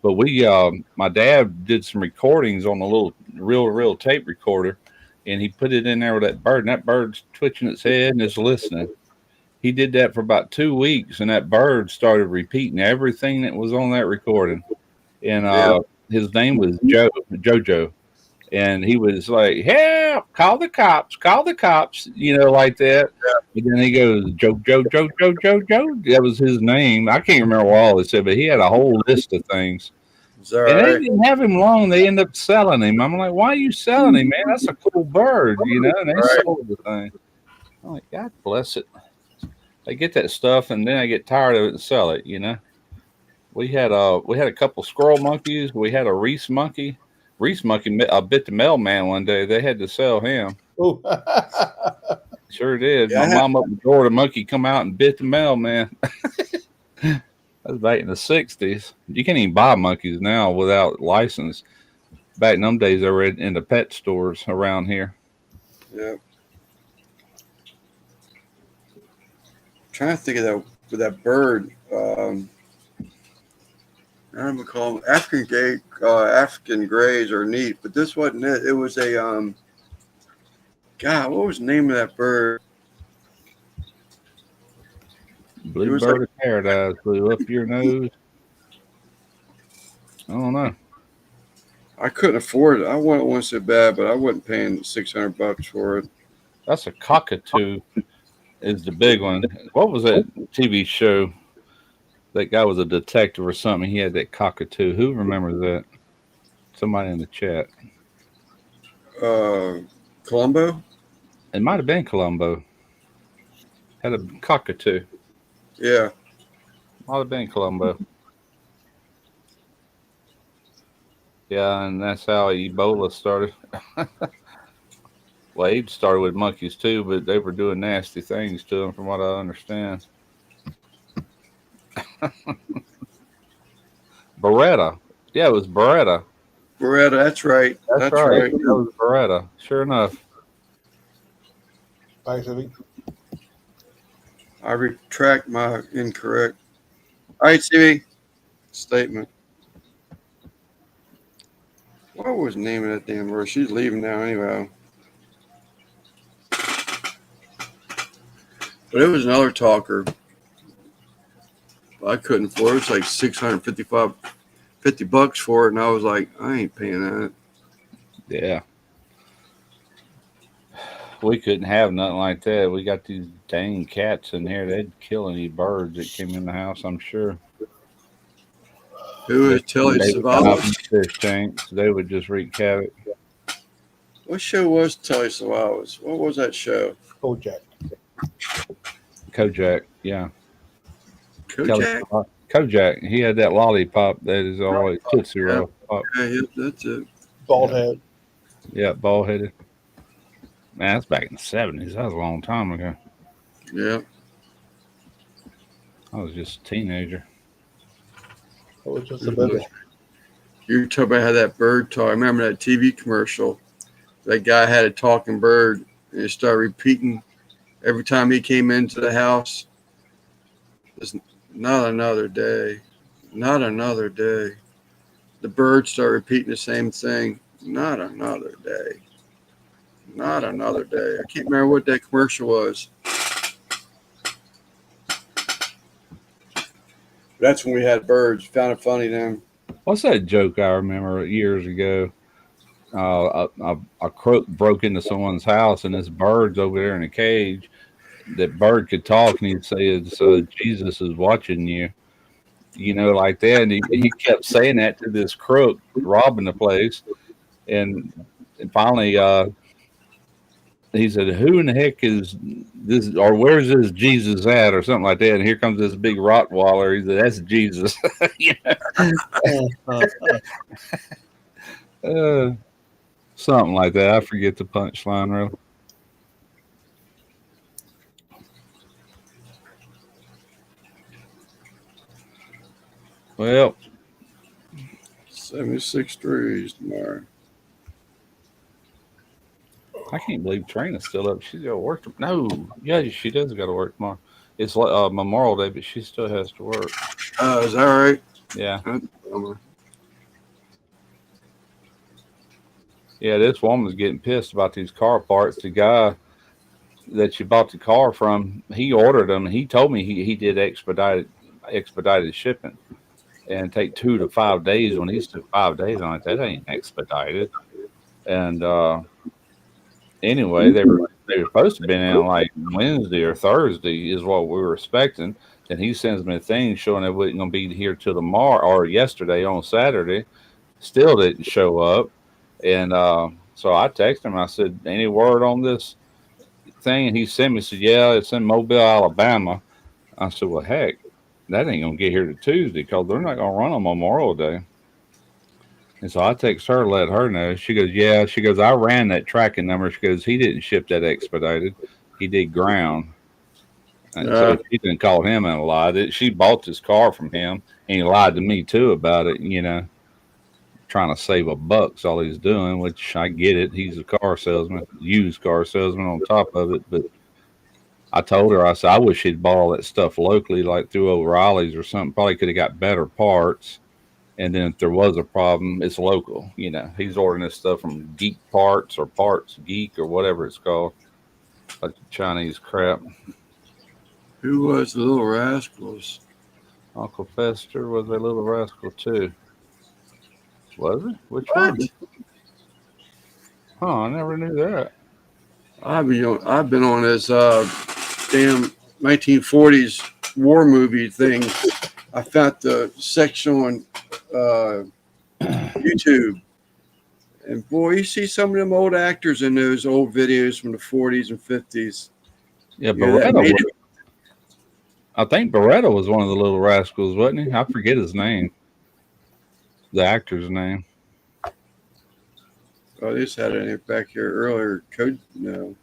But my dad did some recordings on a little real tape recorder, and he put it in there with that bird, and that bird's twitching its head and is listening. He did that for about 2 weeks, and that bird started repeating everything that was on that recording. And his name was Jojo. And he was like, "Help! Call the cops!" You know, like that. And then he goes, "Joe, Joe, Joe, Joe, Joe, Joe." That was his name. I can't remember what all it said, but he had a whole list of things. Is that And they right? didn't have him long. They end up selling him. I'm like, "Why are you selling him, man? That's a cool bird, you know." And they Right. sold the thing. I'm like, God bless it. They get that stuff, and then I get tired of it and sell it. You know. We had a couple squirrel monkeys. We had a Reese monkey. Reese monkey bit the mailman one day. They had to sell him. Oh. Sure did. Yeah, My mom opened the door. The monkey come out and bit the mailman. That was back in the '60s. You can't even buy monkeys now without license. Back in them days, they were in the pet stores around here. Yeah. Trying to think of that with that bird. I don't recall African grays are neat, but this wasn't it. It was a God, what was the name of that bird? Blue was bird of paradise flew up your nose. I don't know. I couldn't afford it. I wanted one so bad, but I wasn't paying $600 for it. That's a cockatoo. Is the big one. What was that TV show? That guy was a detective or something. He had that cockatoo. Who remembers that? Somebody in the chat. Columbo? It might have been Columbo. Had a cockatoo. Yeah. Might have been Columbo. Yeah, and that's how Ebola started. Well, AIDS started with monkeys too, but they were doing nasty things to them, from what I understand. Beretta. Yeah, it was Beretta. Beretta, that's right. That's right. That was Beretta. Sure enough. Bye, Silly. I retract my incorrect. All right, CV. Statement. What was the name of that damn bird? She's leaving now anyway. But it was another talker. I couldn't afford it. It was like $50 for it, and I was like, I ain't paying that. Yeah. We couldn't have nothing like that. We got these dang cats in here. They'd kill any birds that came in the house, I'm sure. Who is Telly They would come out in Savalas? fish tanks. They would just wreak havoc. What show was Telly Savalas? What was that show? Kojak. Kojak, yeah. Kojak? Kojak. He had that lollipop that is always Tootsie Roll pop. Yeah, that's it. Bald head. Yeah, bald headed. Man, that's back in the '70s. That was a long time ago. Yeah. I was just a teenager. It was just a baby. You were talking about how that bird talk. I remember that TV commercial. That guy had a talking bird, and it started repeating every time he came into the house. It's not another day. Not another day. The bird started repeating the same thing. Not another day. Not another day. I can't remember what that commercial was. That's when we had birds. Found it funny then. What's that joke I remember years ago? A crook broke into someone's house, and this bird's over there in a cage. That bird could talk, and he'd say, Jesus is watching you. You know, like that. And he kept saying that to this crook robbing the place. And finally, he said, who in the heck is this, or where's this Jesus at, or something like that? And here comes this big Rottweiler. He said, that's Jesus. Something like that. I forget the punchline, really. Well, 76 degrees tomorrow. I can't believe Trina's still up. She's got to work. No, yeah, she does got to work tomorrow. It's like Memorial Day, but she still has to work. Is that right? Yeah. Yeah, this woman's getting pissed about these car parts. The guy that she bought the car from, he ordered them. He told me he did expedited shipping, and take 2 to 5 days. When he said 5 days on it, that ain't expedited. And anyway, they were supposed to have been in like Wednesday or Thursday is what we were expecting. And he sends me a thing showing they wasn't going to be here till tomorrow or yesterday on Saturday. Still didn't show up. And so I texted him. I said, "Any word on this thing?" And he sent me, said, "Yeah, it's in Mobile, Alabama." I said, "Well, heck, that ain't going to get here to Tuesday because they're not going to run on Memorial Day." And so I text her, let her know. She goes, "Yeah." She goes, "I ran that tracking number." She goes, "He didn't ship that expedited. He did ground." And so she didn't call him and lied. She bought this car from him, and he lied to me too about it. Trying to save $1. All he's doing, which I get it. He's a car salesman, used car salesman on top of it. But I told her, I said, I wish he'd bought all that stuff locally, like through O'Reilly's or something. Probably could have got better parts. And then if there was a problem, it's local. He's ordering this stuff from Geek Parts or Parts Geek or whatever it's called, like Chinese crap. Who was the Little Rascals? Uncle Fester was a Little Rascal too. Was it? Which What? one? Huh, I never knew that. I've been on this damn 1940s war movie thing. I found the section on YouTube, and boy, you see some of them old actors in those old videos from the 40s and 50s. Yeah, Yeah, that made it. I think Beretta was one of the Little Rascals, wasn't he? I forget his name. The actor's name. Oh, they just had it back here earlier. Code, no.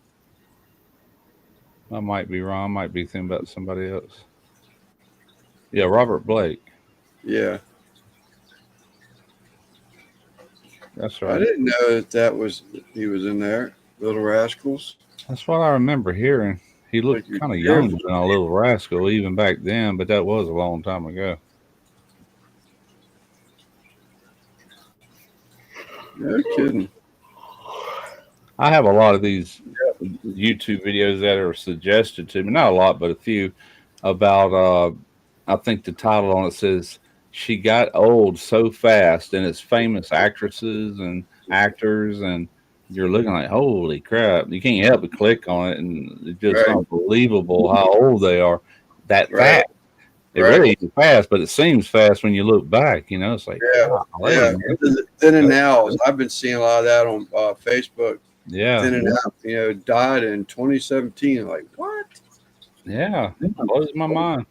I might be wrong. I might be thinking about somebody else. Yeah, Robert Blake. Yeah, That's I right. didn't know he was in there. Little Rascals. That's what I remember hearing. He looked Like kind of you're young than a Little Rascal even back then, but that was a long time ago. No kidding. I have a lot of these YouTube videos that are suggested to me. Not a lot, but a few about. I think the title on it says "She Got Old So Fast," and it's famous actresses and actors, and you're looking like, holy crap! You can't help but click on it, and it's just Right. unbelievable how old they are. That Right. fast. It Right. really is fast, but it seems fast when you look back. It's like, Yeah, golly, yeah. man. Then and now, I've been seeing a lot of that on Facebook. Yeah, Then and now, died in 2017. Like what? yeah, it blows my mind.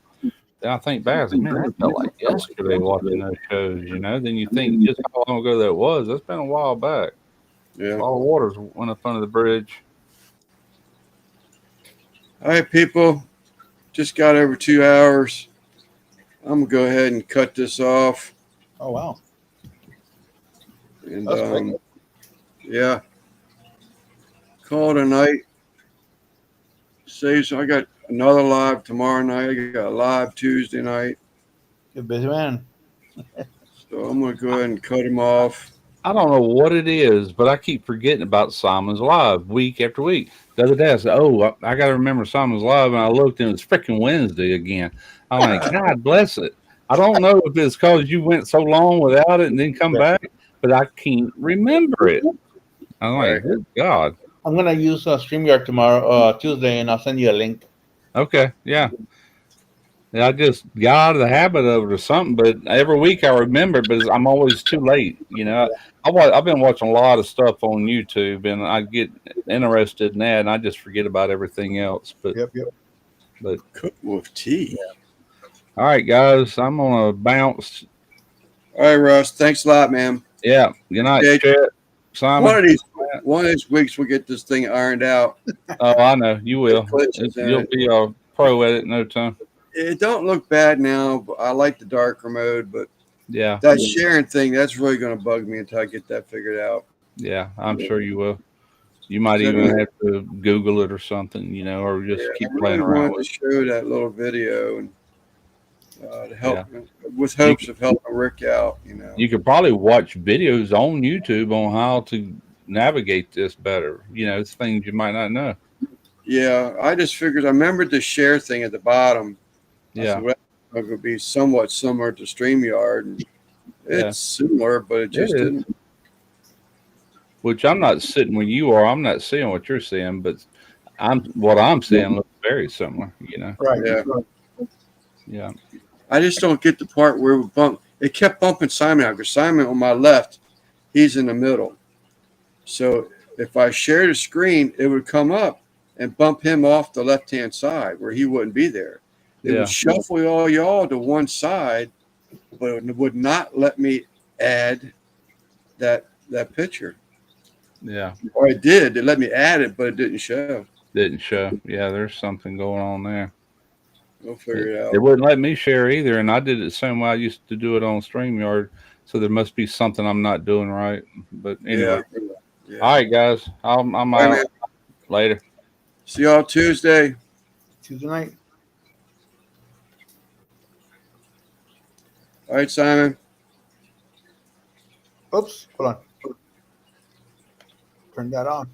Then I think back, I was like, man, that felt like yesterday watching those shows. Then you think just how long ago that was. That's been a while back. Yeah. All the waters went up under the bridge. All right, people. Just got over 2 hours. I'm gonna go ahead and cut this off. Oh wow. And That's quick. yeah, call it a night. So I got another live tomorrow night. I got a live Tuesday night. You're a busy man. So I'm gonna go ahead and cut him off. I don't know what it is, but I keep forgetting about Simon's Live week after week. The other day I said, "Oh, I got to remember Simon's Live," and I looked and it was freaking Wednesday again. I'm like, God bless it. I don't know if it's because you went so long without it and then come back, but I can't remember it. I'm like, good God. I'm gonna use StreamYard tomorrow, Tuesday, and I'll send you a link. Okay, yeah. I just got out of the habit of it or something, but every week I remember, but I'm always too late. I've been watching a lot of stuff on YouTube, and I get interested in that, and I just forget about everything else. But Cook with tea. all right, guys, I'm gonna bounce. All right, Russ. Thanks a lot, man. Yeah, good night, Okay. Chet. Simon. One of these weeks we'll get this thing ironed out. Oh, I know you will. Glitches in You'll it. be a pro at it in no time. It don't look bad now, but I like the darker mode. But Yeah, that sharing thing, that's really going to bug me until I get that figured out. yeah, I'm sure you will. You might even have to Google it or something, or just keep I playing really around wanted with to it. show that little video and to help with hopes of helping Rick out. You could probably watch videos on YouTube on how to navigate this better. It's things you might not know. Yeah, I just figured I remembered the share thing at the bottom. Yeah. It would be somewhat similar to StreamYard. And it's similar, but it just didn't. which I'm not sitting where you are. I'm not seeing what you're seeing, but what I'm seeing looks very similar. You know. Right. Yeah. Yeah. I just don't get the part where it would bump. It kept bumping Simon out because Simon on my left, he's in the middle. So if I shared a screen, it would come up and bump him off the left-hand side where he wouldn't be there. It Yeah. would shuffle all y'all to one side, but it would not let me add that picture. Yeah. Or it did. It let me add it, but it didn't show. Didn't show. Yeah, there's something going on there. We'll figure it out. It wouldn't let me share either, and I did it the same way I used to do it on StreamYard. So there must be something I'm not doing right. But anyway, Yeah. all right, guys, I'm All right, out. man. Later. See y'all Tuesday. Tuesday night. All right, Simon. Oops. Hold on. Turn that on.